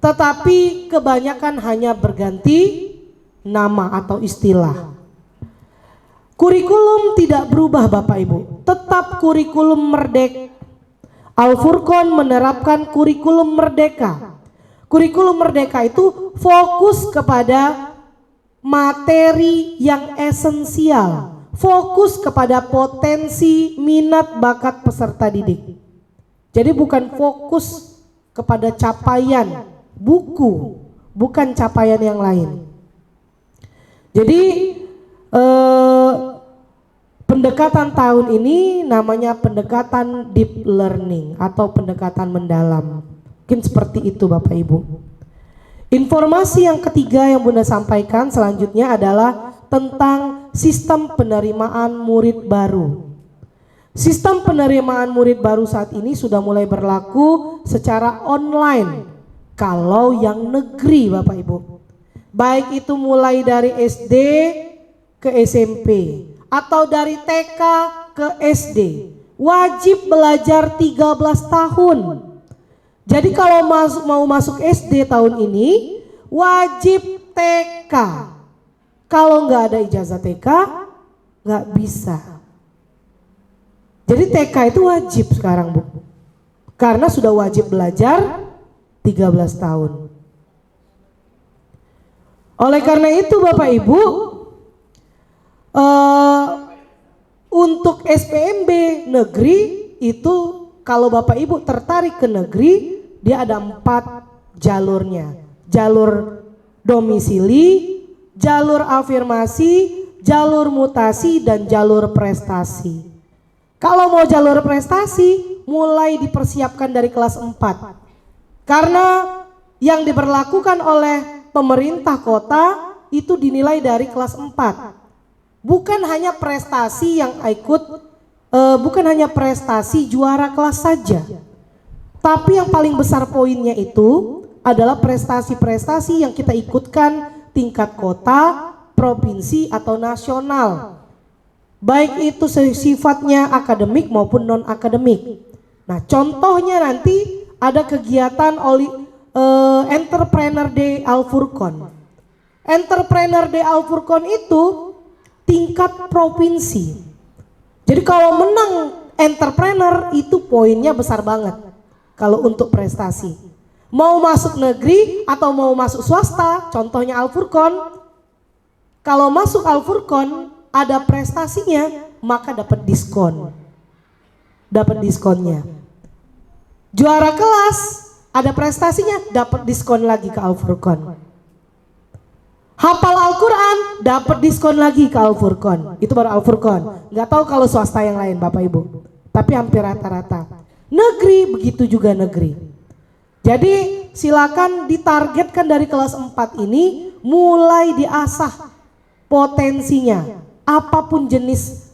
tetapi kebanyakan hanya berganti nama atau istilah. Kurikulum tidak berubah Bapak Ibu, tetap kurikulum merdeka. Al-Furqan menerapkan kurikulum merdeka. Kurikulum merdeka itu fokus kepada materi yang esensial, fokus kepada potensi, minat, bakat peserta didik. Jadi bukan fokus kepada capaian buku, bukan capaian yang lain. Jadi pendekatan tahun ini namanya pendekatan deep learning atau pendekatan mendalam. Mungkin seperti itu Bapak Ibu. Informasi yang ketiga yang Bunda sampaikan selanjutnya adalah tentang sistem penerimaan murid baru. Sistem penerimaan murid baru saat ini sudah mulai berlaku secara online kalau yang negeri Bapak Ibu. Baik itu mulai dari SD ke SMP atau dari TK ke SD, wajib belajar 13 tahun. Jadi kalau mau masuk SD tahun ini wajib TK. Kalau nggak ada ijazah TK nggak bisa. Jadi TK itu wajib sekarang Bu, karena sudah wajib belajar 13 tahun. Oleh karena itu Bapak Ibu, untuk SPMB negeri itu kalau Bapak Ibu tertarik ke negeri, dia ada 4 jalurnya. Jalur domisili, jalur afirmasi, jalur mutasi, dan jalur prestasi. Kalau mau jalur prestasi, mulai dipersiapkan dari kelas 4. Karena yang diberlakukan oleh pemerintah kota itu dinilai dari kelas 4. bukan hanya prestasi yang bukan hanya prestasi juara kelas saja, tapi yang paling besar poinnya itu adalah prestasi-prestasi yang kita ikutkan tingkat kota, provinsi atau nasional, baik itu sifatnya akademik maupun non akademik. Nah, contohnya nanti ada kegiatan Entrepreneur Day Al-Furqon. Entrepreneur Day Al-Furqon itu tingkat provinsi. Jadi kalau menang entrepreneur itu poinnya besar banget kalau untuk prestasi. Mau masuk negeri atau mau masuk swasta, contohnya Al-Furqon. Kalau masuk Al-Furqon ada prestasinya, maka dapat diskon. Dapat diskonnya. Juara kelas ada prestasinya, dapat diskon lagi ke Al-Furqon. Hafal Al-Quran dapat diskon lagi ke Al-Furqon. Itu baru Al-Furqon. Nggak tahu kalau swasta yang lain Bapak Ibu, tapi hampir rata-rata. Negeri begitu juga negeri. Jadi silakan ditargetkan dari kelas 4 ini mulai diasah potensinya, apapun jenis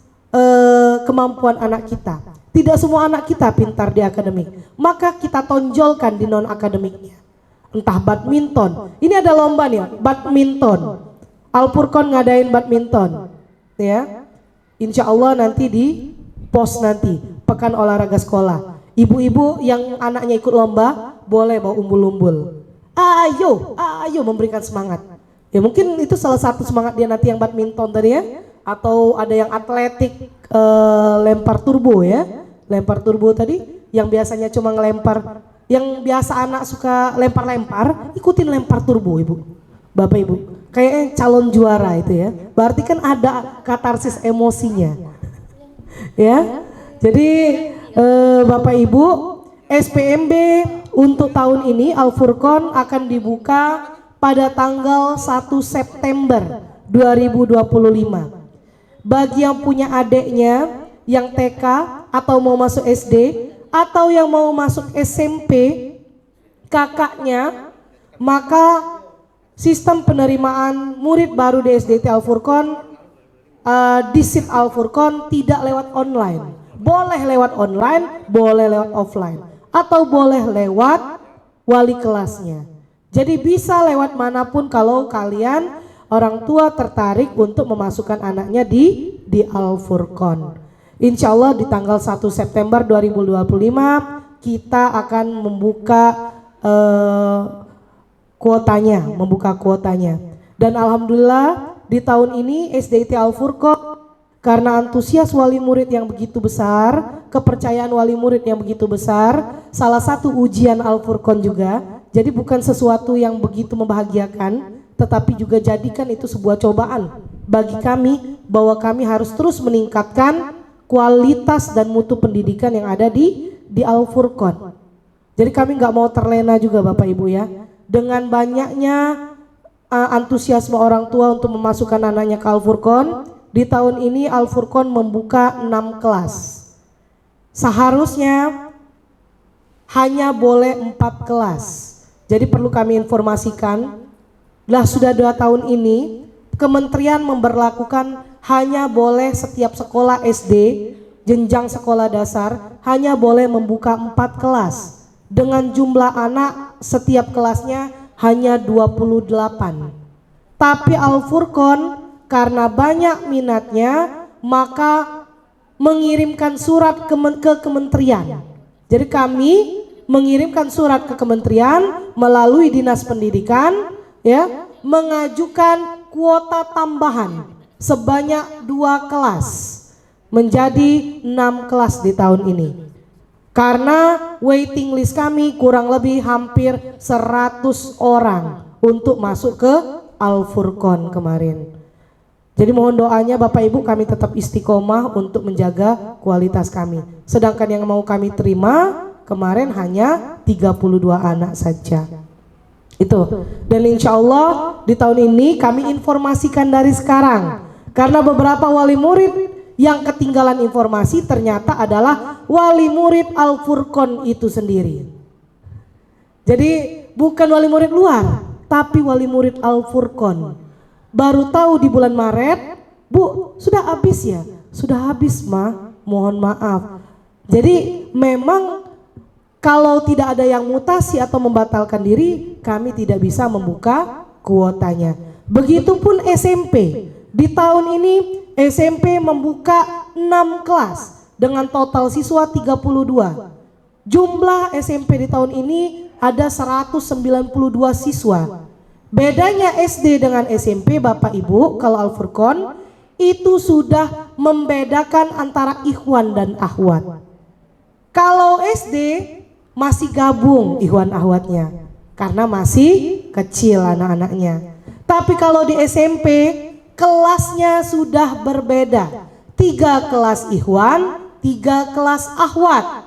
kemampuan anak kita. Tidak semua anak kita pintar di akademik, maka kita tonjolkan di non akademiknya. Entah badminton, ini ada lomba nih, badminton. Al-Furqon ngadain badminton, ya. Insya Allah nanti di pos nanti pekan olahraga sekolah. Ibu-ibu yang anaknya ikut lomba boleh bawa umbul-umbul. Ayo memberikan semangat. Ya mungkin itu salah satu semangat dia nanti yang badminton tadi ya. Atau ada yang atletik lempar turbo ya. Lempar turbo tadi yang biasanya cuma ngelempar. Yang biasa anak suka lempar-lempar, ikutin lempar turbo Ibu, Bapak Ibu. Kayaknya calon juara itu ya. Berarti kan ada katarsis emosinya. Ya. Jadi Bapak Ibu, SPMB untuk tahun ini Al-Furqon akan dibuka pada tanggal 1 September 2025. Bagi yang punya adiknya yang TK atau mau masuk SD atau yang mau masuk SMP, kakaknya, maka sistem penerimaan murid baru di SDT Al-Furqon di SIP Al-Furqon tidak lewat online. Boleh lewat online, boleh lewat offline, atau boleh lewat wali kelasnya. Jadi bisa lewat manapun kalau kalian orang tua tertarik untuk memasukkan anaknya di Al-Furqon. Insya Allah di tanggal 1 September 2025 kita akan membuka kuotanya. Dan alhamdulillah di tahun ini SDIT Al-Furqon karena antusias wali murid yang begitu besar, kepercayaan wali murid yang begitu besar, salah satu ujian Al-Furqon juga. Jadi bukan sesuatu yang begitu membahagiakan, tetapi juga jadikan itu sebuah cobaan bagi kami bahwa kami harus terus meningkatkan kualitas dan mutu pendidikan yang ada di Al-Furqon. Jadi kami nggak mau terlena juga Bapak Ibu ya. Dengan banyaknya antusiasme orang tua untuk memasukkan anaknya ke Al-Furqon, di tahun ini Al-Furqon membuka 6 kelas. Seharusnya hanya boleh 4 kelas. Jadi perlu kami informasikan, sudah 2 tahun ini Kementerian memberlakukan hanya boleh setiap sekolah SD, jenjang sekolah dasar, hanya boleh membuka 4 kelas. Dengan jumlah anak setiap kelasnya hanya 28. Tapi Al-Furqon karena banyak minatnya, maka mengirimkan surat ke kementerian. Jadi kami mengirimkan surat ke kementerian melalui Dinas Pendidikan, ya, mengajukan kuota tambahan sebanyak 2 kelas menjadi 6 kelas di tahun ini. Karena waiting list kami kurang lebih hampir 100 orang untuk masuk ke Al-Furqon kemarin. Jadi mohon doanya Bapak Ibu, kami tetap istiqomah untuk menjaga kualitas kami. Sedangkan yang mau kami terima kemarin hanya 32 anak saja. Itu. Dan insya Allah di tahun ini kami informasikan dari sekarang. Karena beberapa wali murid yang ketinggalan informasi ternyata adalah wali murid Al-Furqon itu sendiri. Jadi bukan wali murid luar, tapi wali murid Al-Furqon. Baru tahu di bulan Maret Bu, sudah habis ya? Sudah habis, Ma. Mohon maaf. Jadi memang kalau tidak ada yang mutasi atau membatalkan diri, kami tidak bisa membuka kuotanya. Begitupun SMP. Di tahun ini SMP membuka 6 kelas dengan total siswa 32. Jumlah SMP di tahun ini ada 192 siswa. Bedanya SD dengan SMP Bapak Ibu, kalau Al-Furqan itu sudah membedakan antara ikhwan dan akhwat. Kalau SD masih gabung ikhwan akhwatnya karena masih kecil anak-anaknya. Tapi kalau di SMP kelasnya sudah berbeda. 3 kelas ikhwan, 3 kelas akhwat.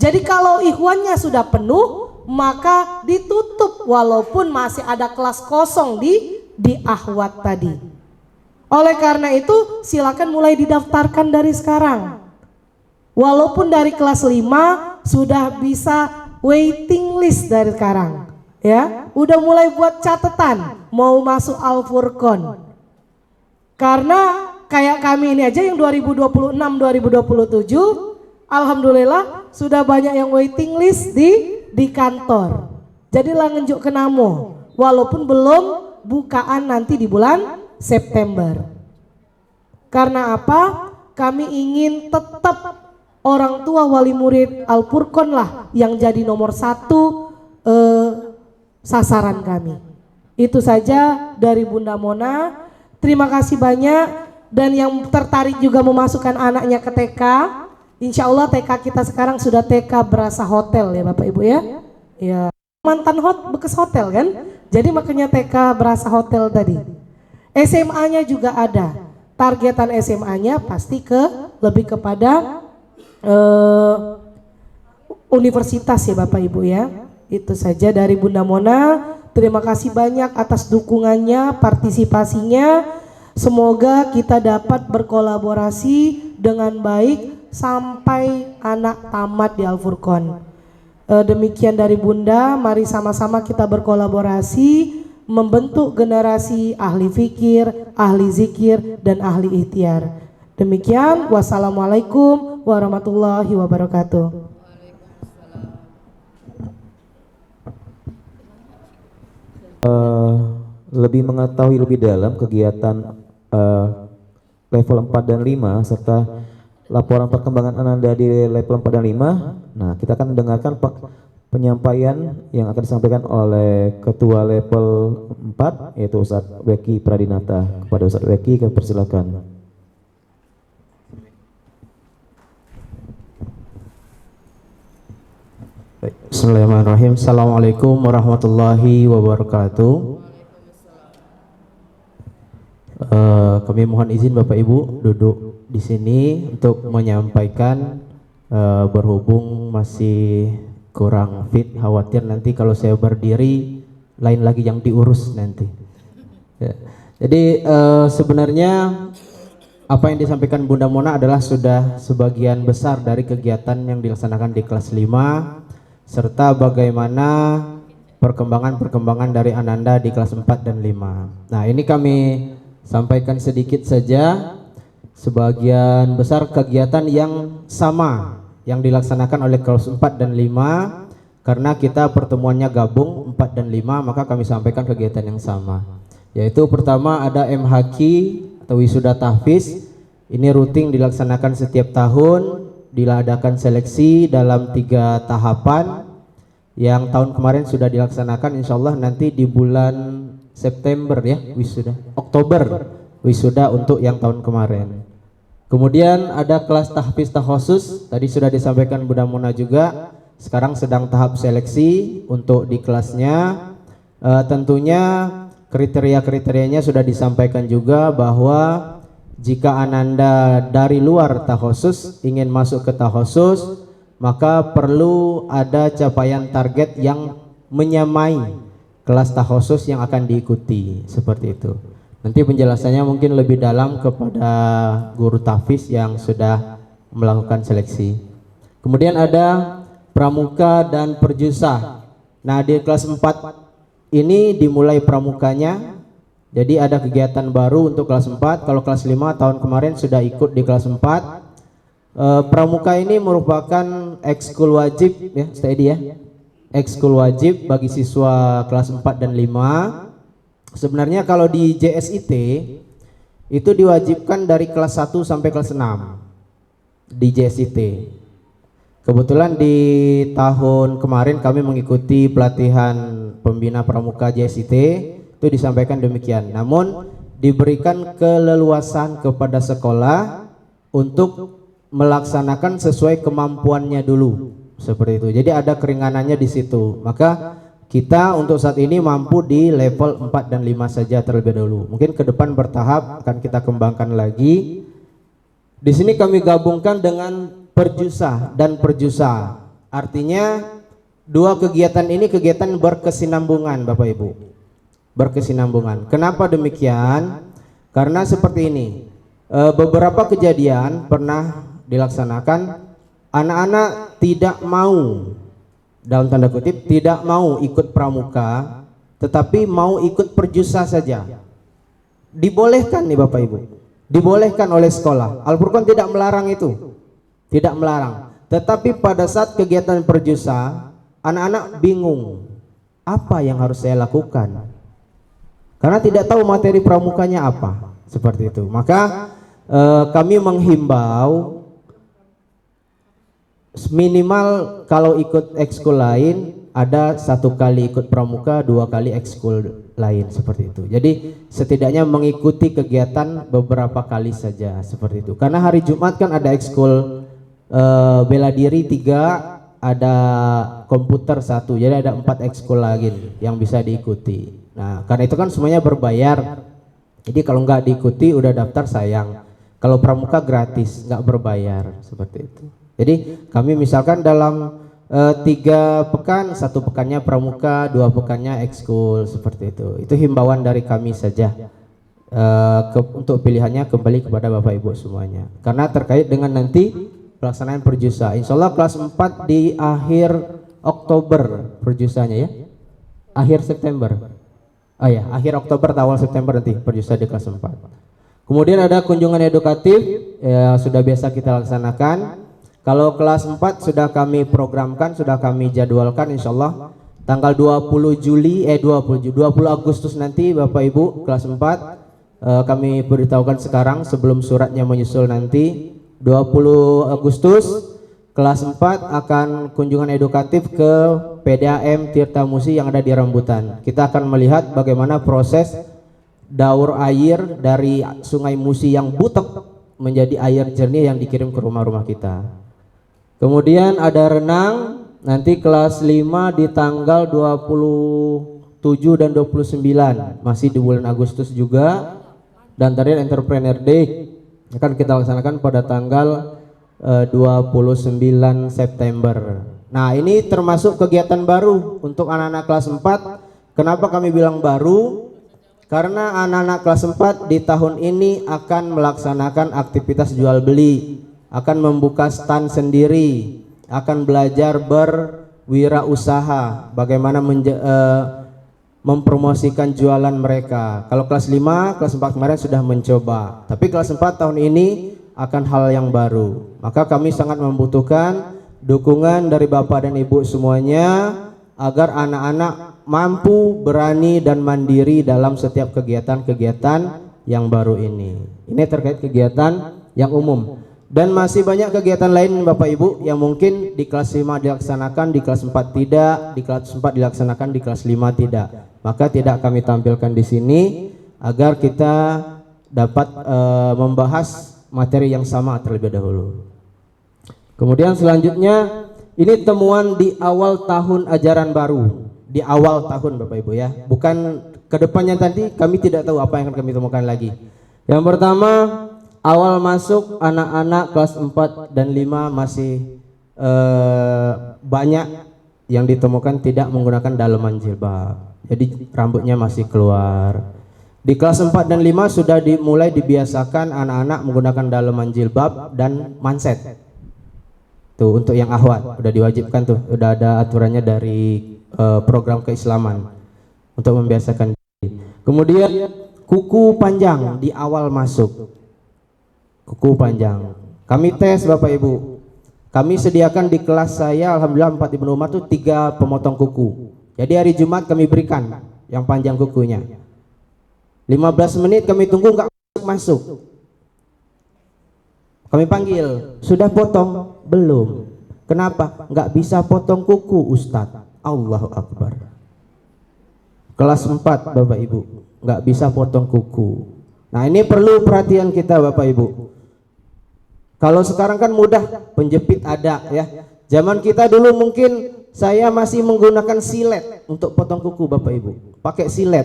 Jadi kalau ikhwannya sudah penuh, maka ditutup walaupun masih ada kelas kosong di akhwat tadi. Oleh karena itu silakan mulai didaftarkan dari sekarang. Walaupun dari kelas 5 sudah bisa waiting list dari sekarang. Ya, udah mulai buat catatan mau masuk Al-Furqan. Karena kayak kami ini aja yang 2026 2027 alhamdulillah sudah banyak yang waiting list di kantor. Jadilah ngenjuk ke namo walaupun belum bukaan nanti di bulan September. Karena apa? Kami ingin tetap orang tua wali murid Al-Furqan lah yang jadi nomor 1 sasaran kami. Itu saja dari Bunda Mona. Terima kasih banyak. Dan yang tertarik juga memasukkan anaknya ke TK, insya Allah TK kita sekarang sudah TK berasa hotel ya Bapak Ibu ya. Ya, mantan bekas hotel kan. Jadi makanya TK berasa hotel tadi. SMA-nya juga ada. Targetan SMA-nya pasti lebih kepada universitas ya Bapak Ibu ya. Itu saja dari Bunda Mona. Terima kasih banyak atas dukungannya, partisipasinya. Semoga kita dapat berkolaborasi dengan baik sampai anak tamat di Al-Furqan. Demikian dari Bunda, mari sama-sama kita berkolaborasi membentuk generasi ahli fikir, ahli zikir, dan ahli ikhtiar. Demikian, wassalamualaikum warahmatullahi wabarakatuh. Lebih mengetahui lebih dalam kegiatan level 4 dan 5 serta laporan perkembangan Ananda di level 4 dan 5. Nah, kita akan mendengarkan penyampaian yang akan disampaikan oleh Ketua level 4 yaitu Ustadz Weki Pradinata. Kepada Ustadz Weki, kami persilakan. Bismillahirrahmanirrahim. Assalamualaikum warahmatullahi wabarakatuh. Kami mohon izin Bapak Ibu duduk di sini untuk menyampaikan berhubung masih kurang fit, khawatir nanti kalau saya berdiri lain lagi yang diurus nanti. Ya. Jadi sebenarnya apa yang disampaikan Bunda Mona adalah sudah sebagian besar dari kegiatan yang dilaksanakan di kelas 5 serta bagaimana perkembangan dari Ananda di kelas 4 dan 5. Nah, ini kami sampaikan sedikit saja sebagian besar kegiatan yang sama yang dilaksanakan oleh kelas 4 dan 5 karena kita pertemuannya gabung 4 dan 5, maka kami sampaikan kegiatan yang sama. Yaitu pertama ada MHQ atau wisuda tahfiz. Ini rutin dilaksanakan setiap tahun. Diadakan seleksi dalam 3 tahapan yang tahun kemarin sudah dilaksanakan, insya Allah nanti di bulan September ya wisuda, Oktober wisuda untuk yang tahun kemarin. Kemudian ada kelas tahfiz takhusus, tadi sudah disampaikan Bunda Mona juga, sekarang sedang tahap seleksi untuk di kelasnya. Tentunya kriteria-kriterianya sudah disampaikan juga bahwa jika Ananda dari luar takhusus ingin masuk ke takhusus, maka perlu ada capaian target yang menyamai kelas takhusus yang akan diikuti, seperti itu. Nanti penjelasannya mungkin lebih dalam kepada guru tahfiz yang sudah melakukan seleksi. Kemudian ada pramuka dan perjusah. Nah, di kelas 4 ini dimulai pramukanya Jadi ada kegiatan baru untuk kelas 4. Kalau kelas 5 tahun kemarin sudah ikut di kelas 4. Pramuka ini merupakan ekskul wajib ya, steady ya. Ekskul wajib bagi siswa kelas 4 dan 5. Sebenarnya kalau di JSIT itu diwajibkan dari kelas 1 sampai kelas 6 di JSIT. Kebetulan di tahun kemarin kami mengikuti pelatihan pembina pramuka JSIT, itu disampaikan demikian. Namun diberikan keleluasan kepada sekolah untuk melaksanakan sesuai kemampuannya dulu, seperti itu. Jadi ada keringanannya di situ. Maka kita untuk saat ini mampu di level 4 dan 5 saja terlebih dahulu. Mungkin ke depan bertahap akan kita kembangkan lagi. Di sini kami gabungkan dengan perjusa dan perjusa. Artinya dua kegiatan ini kegiatan berkesinambungan Bapak Ibu. Berkesinambungan. Kenapa demikian? Karena seperti ini. Beberapa kejadian pernah dilaksanakan, anak-anak tidak mau, dalam tanda kutip, tidak mau ikut pramuka, tetapi mau ikut perjusa saja. Dibolehkan nih Bapak Ibu, dibolehkan oleh sekolah. Al-Furqan tidak melarang itu, tidak melarang. Tetapi pada saat kegiatan perjusa, anak-anak bingung, apa yang harus saya lakukan? Karena tidak tahu materi pramukanya apa, seperti itu. Maka kami menghimbau minimal kalau ikut ekskul lain ada 1 kali ikut pramuka, 2 kali ekskul lain, seperti itu. Jadi setidaknya mengikuti kegiatan beberapa kali saja, seperti itu. Karena hari Jumat kan ada ekskul bela diri 3, ada komputer 1, jadi ada 4 ekskul lagi yang bisa diikuti. Nah karena itu kan semuanya berbayar, jadi kalau nggak diikuti udah daftar sayang. Kalau pramuka gratis, nggak berbayar, seperti itu. Jadi kami misalkan dalam 3 pekan, 1 pekannya pramuka, 2 pekannya ekskul, seperti itu. Itu himbauan dari kami saja. Untuk pilihannya kembali kepada Bapak Ibu semuanya. Karena terkait dengan nanti pelaksanaan perjusa. Insya Allah kelas 4 di akhir Oktober perjusanya ya. Akhir September. Oh ya, akhir Oktober atau awal September nanti perjusa di kelas 4. Kemudian ada kunjungan edukatif ya, sudah biasa kita laksanakan. Kalau kelas 4 sudah kami programkan, sudah kami jadwalkan insya Allah tanggal 20 Agustus nanti Bapak Ibu kelas 4 kami beritahukan sekarang sebelum suratnya menyusul nanti 20 Agustus kelas 4 akan kunjungan edukatif ke PDAM Tirta Musi yang ada di Rambutan. Kita akan melihat bagaimana proses daur air dari Sungai Musi yang butek menjadi air jernih yang dikirim ke rumah-rumah kita. Kemudian ada renang nanti kelas 5 di tanggal 27 dan 29 masih di bulan Agustus juga. Dan tadi Entrepreneur Day akan kita laksanakan pada tanggal 29 September. Nah ini termasuk kegiatan baru untuk anak-anak kelas 4. Kenapa kami bilang baru? Karena anak-anak kelas 4 di tahun ini akan melaksanakan aktivitas jual beli, akan membuka stand sendiri, akan belajar berwirausaha, bagaimana mempromosikan jualan mereka. Kalau kelas 5, kelas 4 kemarin sudah mencoba, tapi kelas 4 tahun ini akan hal yang baru. Maka kami sangat membutuhkan dukungan dari Bapak dan Ibu semuanya agar anak-anak mampu, berani dan mandiri dalam setiap kegiatan-kegiatan yang baru ini. Ini terkait kegiatan yang umum. Dan masih banyak kegiatan lain Bapak Ibu yang mungkin di kelas 5 dilaksanakan, di kelas 4 tidak, di kelas 4 dilaksanakan, di kelas 5 tidak. Maka tidak kami tampilkan di sini agar kita dapat membahas materi yang sama terlebih dahulu. Kemudian selanjutnya ini temuan di awal tahun ajaran baru, di awal tahun Bapak Ibu ya. Bukan kedepannya tadi kami tidak tahu apa yang akan kami temukan lagi. Yang pertama, awal masuk anak-anak kelas 4 dan 5 masih banyak yang ditemukan tidak menggunakan daleman jilbab. Jadi rambutnya masih keluar. Di kelas 4 dan 5 sudah dimulai dibiasakan anak-anak menggunakan daleman jilbab dan manset. Tuh untuk yang akhwat udah diwajibkan tuh, udah ada aturannya dari program keislaman untuk membiasakan diri. Kemudian kuku panjang di awal masuk. Kuku panjang. Kami tes Bapak Ibu. Kami sediakan di kelas saya, alhamdulillah 4 Ibnu Umar tuh 3 pemotong kuku. Jadi hari Jumat kami berikan yang panjang kukunya. 15 menit kami tunggu nggak masuk. Kami panggil, sudah potong? Belum. Kenapa? Nggak bisa potong kuku Ustadz. Allahu Akbar. Kelas 4 Bapak Ibu, nggak bisa potong kuku. Nah ini perlu perhatian kita Bapak Ibu. Kalau sekarang kan mudah, penjepit ada ya. Zaman kita dulu mungkin saya masih menggunakan silet untuk potong kuku Bapak Ibu. Pakai silet.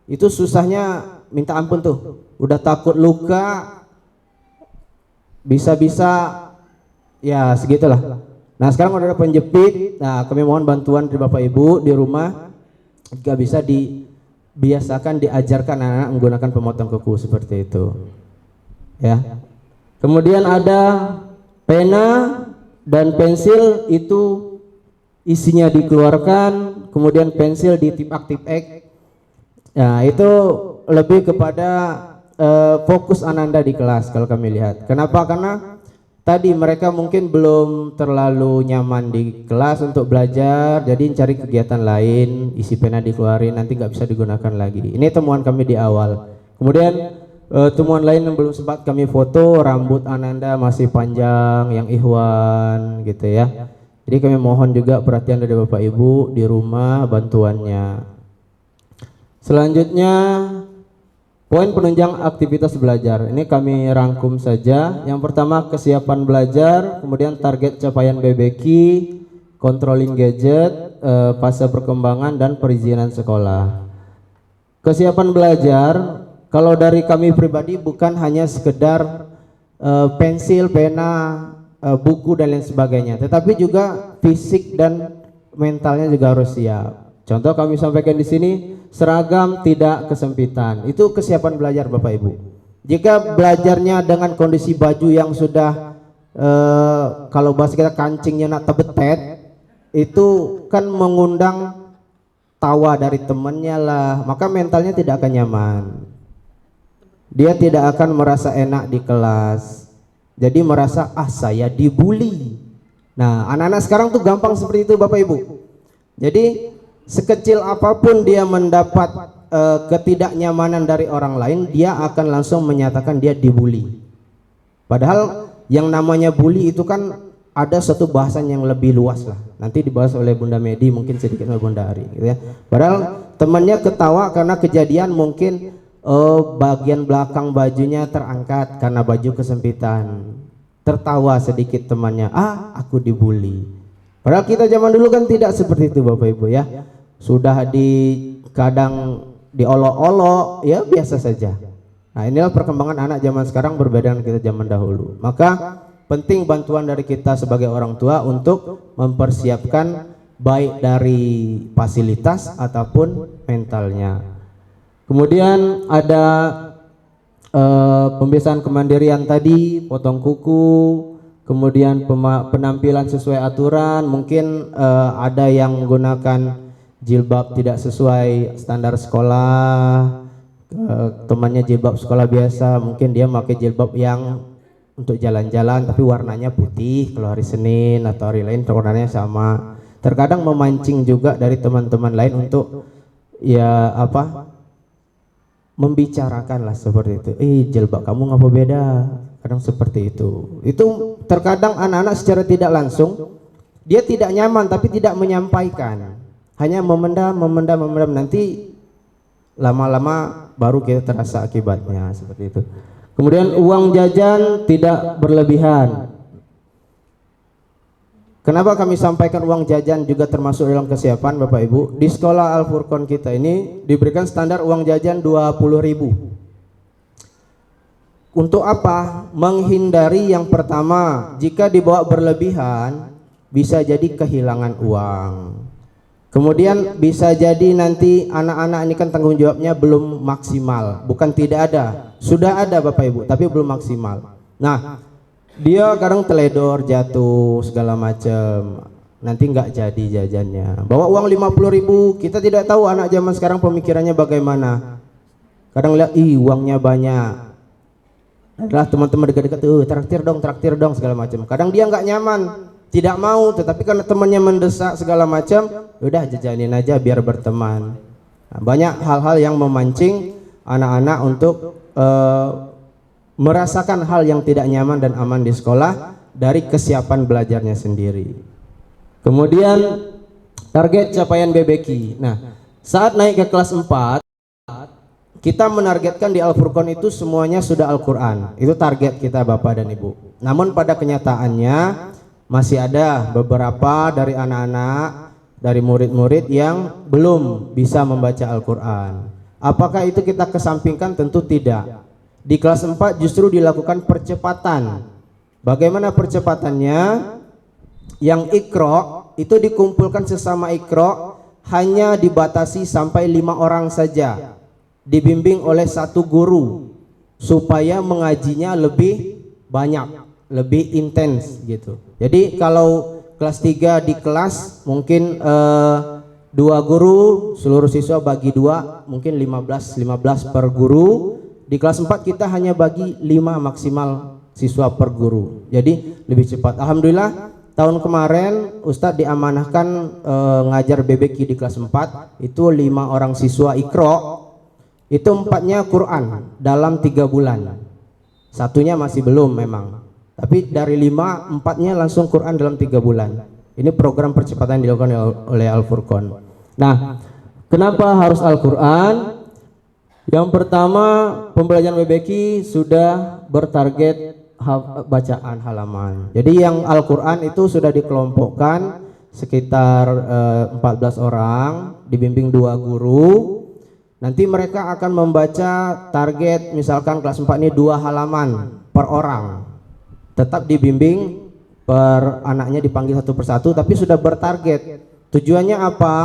Itu susahnya minta ampun tuh. Udah takut luka, bisa-bisa ya segitulah. Nah sekarang udah ada penjepit. Nah kami mohon bantuan dari Bapak Ibu di rumah, jika bisa dibiasakan diajarkan anak-anak menggunakan pemotong kuku seperti itu ya. Kemudian ada pena dan pensil, itu isinya dikeluarkan, kemudian pensil ditipak-tipak. Nah itu lebih kepada fokus Ananda di kelas kalau kami lihat. Kenapa? Karena tadi mereka mungkin belum terlalu nyaman di kelas untuk belajar, jadi cari kegiatan lain, isi pena dikeluarin, nanti nggak bisa digunakan lagi. Ini temuan kami di awal. Kemudian temuan lain yang belum sempat kami foto, rambut Ananda masih panjang, yang ikhwan gitu ya. Jadi kami mohon juga perhatian dari Bapak Ibu di rumah bantuannya. Selanjutnya poin penunjang aktivitas belajar. Ini kami rangkum saja. Yang pertama kesiapan belajar, kemudian target capaian BBQ, controlling gadget, fase perkembangan dan perizinan sekolah. Kesiapan belajar, kalau dari kami pribadi bukan hanya sekedar pensil, pena, buku dan lain sebagainya, tetapi juga fisik dan mentalnya juga harus siap. Contoh kami sampaikan di sini, seragam tidak kesempitan. Itu kesiapan belajar Bapak Ibu. Jika belajarnya dengan kondisi baju yang sudah kalau bahasa kita kancingnya nak tebetet, itu kan mengundang tawa dari temannya lah, maka mentalnya tidak akan nyaman. Dia tidak akan merasa enak di kelas. Jadi merasa saya dibully. Nah, anak-anak sekarang tuh gampang seperti itu Bapak Ibu. Jadi sekecil apapun dia mendapat ketidaknyamanan dari orang lain, dia akan langsung menyatakan dia dibully. Padahal yang namanya bully itu kan ada satu bahasan yang lebih luas lah. Nanti dibahas oleh Bunda Medi, mungkin sedikit oleh Bunda Ari gitu ya. Padahal temannya ketawa karena kejadian mungkin bagian belakang bajunya terangkat karena baju kesempitan. Tertawa sedikit temannya, aku dibully. Padahal kita zaman dulu kan tidak seperti itu Bapak Ibu ya. Sudah kadang diolok-olok, ya biasa saja. Nah inilah perkembangan anak zaman sekarang berbeda dengan kita zaman dahulu. Maka penting bantuan dari kita sebagai orang tua untuk mempersiapkan baik dari fasilitas ataupun mentalnya. Kemudian ada pembiasaan kemandirian tadi, potong kuku, kemudian penampilan sesuai aturan. Mungkin ada yang menggunakan jilbab tidak sesuai standar sekolah, temannya jilbab sekolah biasa, mungkin dia pakai jilbab yang untuk jalan-jalan tapi warnanya putih, kalau hari Senin atau hari lain warnanya sama. Terkadang memancing juga dari teman-teman lain untuk ya membicarakan lah seperti itu. Jilbab kamu ngapa beda? Kadang seperti itu. Itu terkadang anak-anak secara tidak langsung dia tidak nyaman tapi tidak menyampaikan. Hanya memendam, nanti lama-lama baru kita terasa akibatnya seperti itu. Kemudian uang jajan tidak berlebihan. Kenapa kami sampaikan uang jajan juga termasuk dalam kesiapan Bapak Ibu? Di sekolah Al Furqon kita ini diberikan standar uang jajan 20.000. Untuk apa? Menghindari yang pertama, jika dibawa berlebihan bisa jadi kehilangan uang. Kemudian bisa jadi nanti anak-anak ini kan tanggung jawabnya belum maksimal. Bukan tidak ada, sudah ada Bapak Ibu, tapi belum maksimal. Nah, dia kadang teledor, jatuh segala macam, nanti nggak jadi jajannya. Bawa uang 50.000, kita tidak tahu anak zaman sekarang pemikirannya bagaimana. Kadang lihat, ih uangnya banyak. Adalah teman-teman dekat-dekat tuh, traktir dong segala macam. Kadang dia nggak nyaman, tidak mau, tetapi karena temannya mendesak segala macam, udah jajanin aja biar berteman. Nah, banyak hal-hal yang memancing anak-anak untuk merasakan hal yang tidak nyaman dan aman di sekolah dari kesiapan belajarnya sendiri. Kemudian target capaian BBQ. Nah, saat naik ke kelas 4, kita menargetkan di Al-Furqan itu semuanya sudah Al-Quran. Itu target kita Bapak dan Ibu. Namun pada kenyataannya masih ada beberapa dari anak-anak, dari murid-murid yang belum bisa membaca Al-Quran. Apakah itu kita kesampingkan? Tentu tidak. Di kelas 4 justru dilakukan percepatan. Bagaimana percepatannya? Yang Iqra itu dikumpulkan sesama Iqra hanya dibatasi sampai 5 orang saja, dibimbing oleh satu guru supaya mengajinya lebih banyak, lebih intens gitu. Jadi kalau kelas 3 di kelas mungkin 2 guru, seluruh siswa bagi 2, mungkin 15 per guru. Di kelas 4 kita hanya bagi 5 maksimal siswa per guru, jadi lebih cepat. Alhamdulillah tahun kemarin Ustadz diamanahkan ngajar BBQ di kelas 4, itu 5 orang siswa Iqra, itu 4-nya Quran dalam 3 bulan, satunya masih belum memang, tapi dari 5, 4-nya langsung Quran dalam 3 bulan. Ini program percepatan yang dilakukan oleh Al-Furqan. Nah, kenapa harus Al-Quran? Yang pertama, pembelajaran BBQ sudah bertarget bacaan halaman. Jadi yang Al-Quran itu sudah dikelompokkan sekitar 14 orang, dibimbing 2 guru. Nanti mereka akan membaca target, misalkan kelas 4 ini 2 halaman per orang. Tetap dibimbing per anaknya, dipanggil satu persatu, tapi sudah bertarget. Tujuannya apa?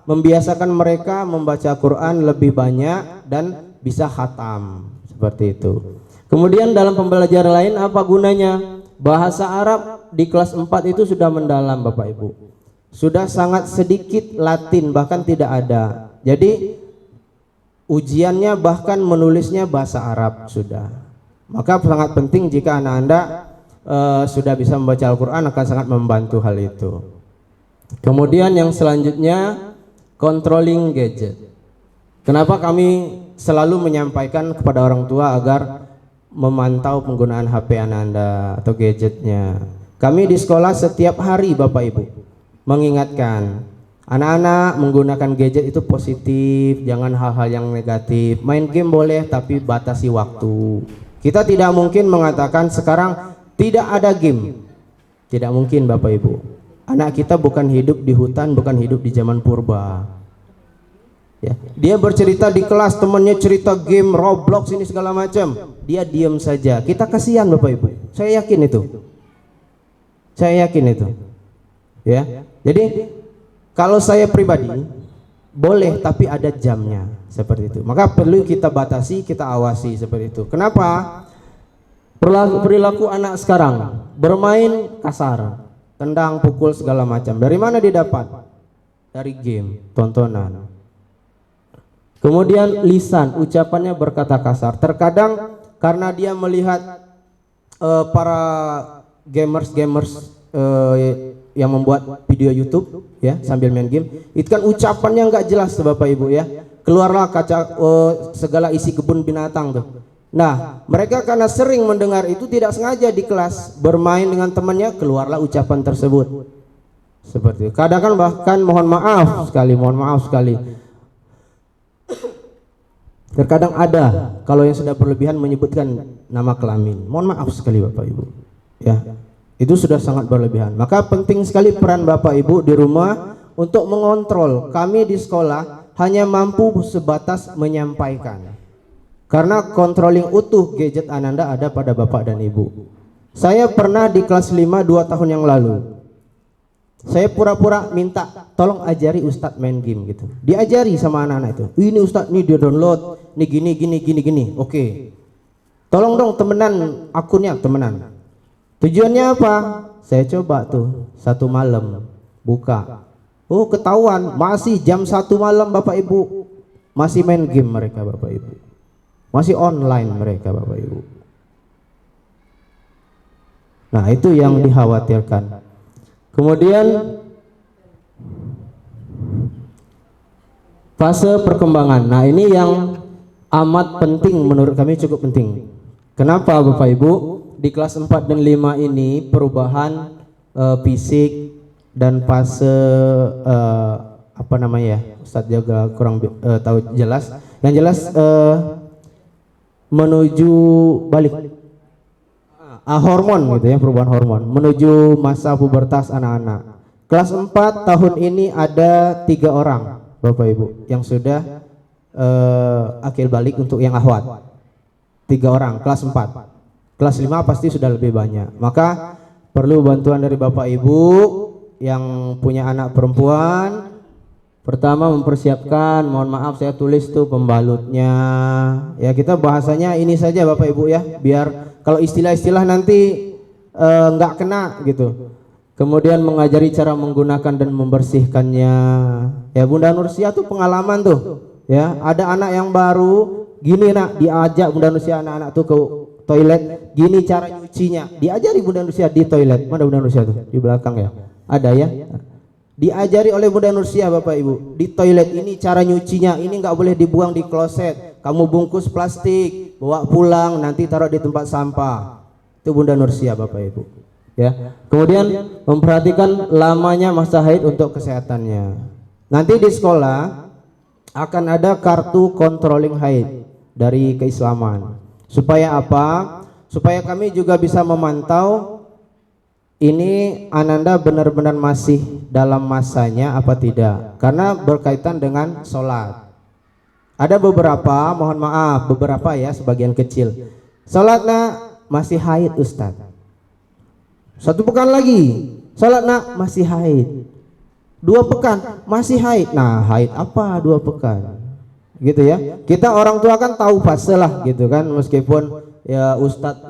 Membiasakan mereka membaca Quran lebih banyak dan bisa khatam, seperti itu. Kemudian dalam pembelajaran lain apa gunanya? Bahasa Arab di kelas 4 itu sudah mendalam Bapak Ibu. Sudah sangat sedikit Latin, bahkan tidak ada. Jadi ujiannya bahkan menulisnya bahasa Arab sudah. Maka sangat penting jika anak Anda sudah bisa membaca Al-Quran, akan sangat membantu hal itu. Kemudian yang selanjutnya, controlling gadget. Kenapa kami selalu menyampaikan kepada orang tua agar memantau penggunaan HP anak Anda atau gadgetnya? Kami di sekolah setiap hari Bapak Ibu mengingatkan anak-anak menggunakan gadget itu positif, jangan hal-hal yang negatif. Main game boleh tapi batasi waktu. Kita tidak mungkin mengatakan sekarang tidak ada game, tidak mungkin Bapak Ibu. Anak kita bukan hidup di hutan, bukan hidup di zaman purba. Ya, dia bercerita di kelas, temannya cerita game Roblox ini segala macam, dia diam saja. Kita kasihan Bapak Ibu. Saya yakin itu. Saya yakin itu. Ya. Jadi kalau saya pribadi boleh, tapi ada jamnya seperti itu. Maka perlu kita batasi, kita awasi seperti itu. Kenapa? Perilaku anak sekarang bermain kasar, tendang, pukul segala macam. Dari mana didapat? Dari game, tontonan. Kemudian lisan, ucapannya berkata kasar. Terkadang karena dia melihat para gamers yang membuat video YouTube ya sambil main game, itu kan ucapannya nggak jelas Bapak Ibu ya. Keluarlah segala isi kebun binatang tuh. Nah, mereka karena sering mendengar itu, tidak sengaja di kelas bermain dengan temannya, keluarlah ucapan tersebut. Seperti itu. Kadang kan bahkan mohon maaf sekali. Terkadang ada kalau yang sudah berlebihan menyebutkan nama kelamin. Mohon maaf sekali Bapak Ibu. Ya. Itu sudah sangat berlebihan. Maka penting sekali peran Bapak Ibu di rumah untuk mengontrol. Kami di sekolah hanya mampu sebatas menyampaikan. Karena controlling utuh gadget Ananda ada pada Bapak dan Ibu. Saya pernah di kelas 5 2 tahun yang lalu. Saya pura-pura minta tolong ajari Ustadz main game gitu. Diajari sama anak-anak itu. Ini Ustadz, nih dia download, nih gini. Oke. Tolong dong temenan akunnya, temenan. Tujuannya apa? Saya coba tuh 1 malam buka. Oh, ketahuan masih jam 1 malam Bapak Ibu. Masih main game mereka Bapak Ibu. Masih online mereka Bapak Ibu. Nah, itu yang dikhawatirkan. Kemudian fase perkembangan. Nah, ini yang amat penting menurut kami, cukup penting. Kenapa Bapak Ibu? Di kelas 4 dan 5 ini perubahan fisik dan fase apa namanya ya? Ustadz juga kurang tahu jelas. Yang jelas menuju balik hormon gitu ya, perubahan hormon menuju masa pubertas anak-anak. Kelas 4 tahun ini ada 3 orang Bapak Ibu yang sudah akil balik untuk yang ahwat. 3 orang kelas 4. Kelas 5 pasti sudah lebih banyak. Maka perlu bantuan dari Bapak Ibu yang punya anak perempuan. Pertama mempersiapkan, mohon maaf saya tulis tuh pembalutnya. Ya, kita bahasanya ini saja Bapak Ibu ya, biar kalau istilah-istilah nanti nggak kena gitu. Kemudian mengajari cara menggunakan dan membersihkannya. Ya, Bunda Nursia tuh pengalaman tuh. Ya, ada anak yang baru, gini nak, diajak Bunda Nursia anak-anak tuh ke toilet, gini cara nyucinya. Diajari Bunda Nursia di toilet. Mana Bunda Nursia tuh? Di belakang ya. Ada ya. Diajari oleh Bunda Nursia Bapak Ibu. Di toilet ini cara nyucinya, ini nggak boleh dibuang di kloset. Kamu bungkus plastik, bawa pulang, nanti taruh di tempat sampah. Itu Bunda Nursia Bapak Ibu. Ya. Kemudian memperhatikan lamanya masa haid untuk kesehatannya. Nanti di sekolah akan ada kartu controlling haid dari keislaman. Supaya apa? Supaya kami juga bisa memantau ini Ananda benar-benar masih dalam masanya apa tidak. Karena berkaitan dengan sholat. Ada beberapa, mohon maaf, beberapa ya, sebagian kecil. Sholatnya masih haid Ustadz. 1 pekan lagi, sholat nak masih haid. 2 pekan masih haid. Nah, haid apa 2 pekan? Gitu ya. Kita orang tua kan tahu fase lah gitu kan, meskipun ya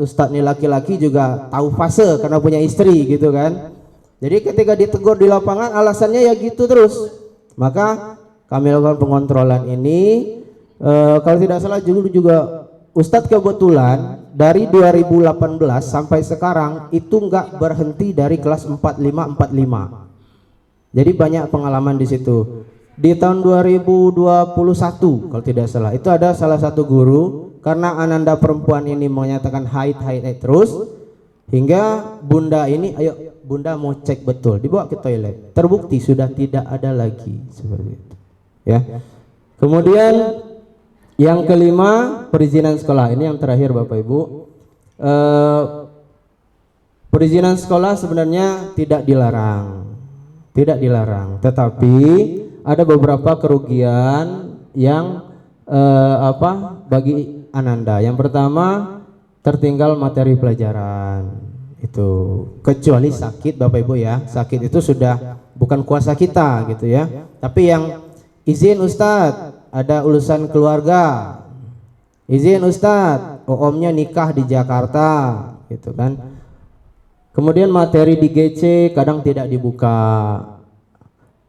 ustadz nih laki-laki juga tahu fase karena punya istri gitu kan. Jadi ketika ditegur di lapangan alasannya ya gitu terus. Maka kami lakukan pengontrolan ini. Kalau tidak salah juga Ustadz kebetulan dari 2018 sampai sekarang itu nggak berhenti dari kelas 45. Jadi banyak pengalaman di situ. Di tahun 2021 kalau tidak salah itu ada salah satu guru, karena Ananda perempuan ini menyatakan haid terus, hingga Bunda ini, ayo Bunda mau cek betul, dibawa ke toilet, terbukti sudah tidak ada lagi seperti itu. Ya. Kemudian yang kelima, perizinan sekolah. Ini yang terakhir Bapak Ibu. Perizinan sekolah sebenarnya tidak dilarang, tetapi ada beberapa kerugian yang bagi Ananda. Yang pertama, tertinggal materi pelajaran. Itu kecuali sakit Bapak Ibu ya. Sakit itu sudah bukan kuasa kita gitu ya. Tapi yang izin Ustadz, ada urusan keluarga, izin Ustadz, omnya nikah di Jakarta gitu kan. Kemudian materi di GC kadang tidak dibuka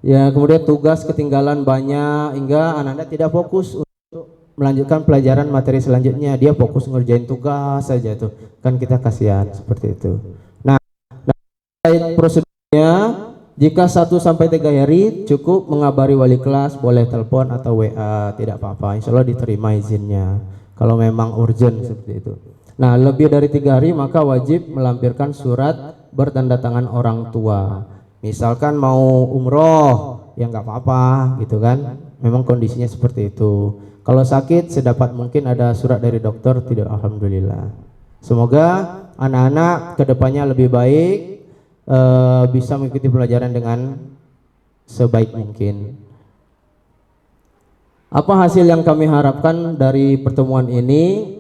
ya, kemudian tugas ketinggalan banyak hingga Ananda tidak fokus untuk melanjutkan pelajaran materi selanjutnya. Dia fokus ngerjain tugas saja tuh kan, kita kasihan seperti itu. Nah prosedurnya, jika 1-3 hari cukup mengabari wali kelas, boleh telepon atau WA, tidak apa-apa, insya Allah diterima izinnya kalau memang urgent seperti itu. Nah, lebih dari 3 hari maka wajib melampirkan surat bertanda tangan orang tua. Misalkan mau umroh, ya nggak apa-apa gitu kan, memang kondisinya seperti itu. Kalau sakit sedapat mungkin ada surat dari dokter, tidak, alhamdulillah. Semoga anak-anak kedepannya lebih baik, bisa mengikuti pelajaran dengan sebaik mungkin. Apa hasil yang kami harapkan dari pertemuan ini?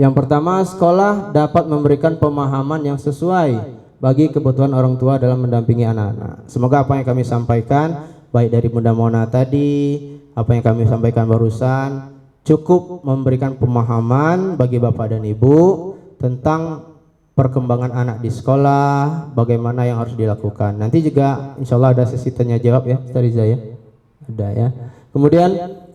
Yang pertama, sekolah dapat memberikan pemahaman yang sesuai bagi kebutuhan orang tua dalam mendampingi anak-anak. Semoga apa yang kami sampaikan, baik dari Bunda Mona tadi, apa yang kami sampaikan barusan, cukup memberikan pemahaman bagi Bapak dan Ibu tentang perkembangan anak di sekolah, bagaimana yang harus dilakukan. Nanti juga insya Allah ada sesi tanya jawab ya, Ustaz Riza ya. Ada ya. Kemudian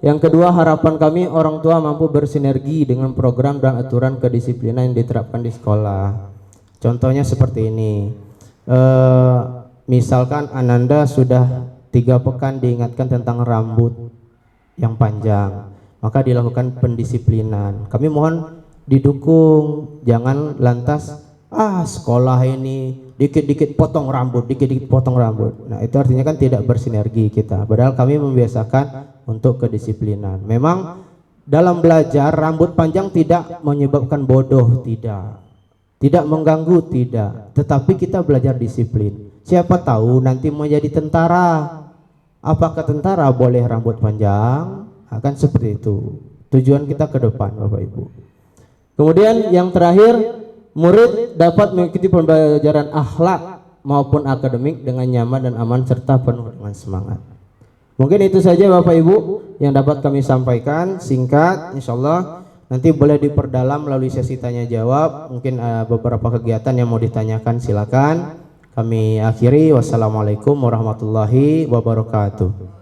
Yang kedua, harapan kami orang tua mampu bersinergi dengan program dan aturan kedisiplinan yang diterapkan di sekolah. Contohnya seperti ini. Misalkan Ananda sudah 3 pekan diingatkan tentang rambut yang panjang, maka dilakukan pendisiplinan. Kami mohon didukung, jangan lantas sekolah ini dikit-dikit potong rambut, dikit-dikit potong rambut. Nah, itu artinya kan tidak bersinergi kita. Padahal kami membiasakan untuk kedisiplinan. Memang dalam belajar rambut panjang tidak menyebabkan bodoh, tidak mengganggu, tidak. Tetapi kita belajar disiplin. Siapa tahu nanti mau jadi tentara. Apakah tentara boleh rambut panjang? Akan seperti itu. Tujuan kita ke depan, Bapak Ibu. Kemudian yang terakhir, murid dapat mengikuti pembelajaran akhlak maupun akademik dengan nyaman dan aman serta penuh dengan semangat. Mungkin itu saja Bapak Ibu yang dapat kami sampaikan, singkat, insyaallah nanti boleh diperdalam melalui sesi tanya jawab. Mungkin beberapa kegiatan yang mau ditanyakan silakan. Kami akhiri, wassalamualaikum warahmatullahi wabarakatuh.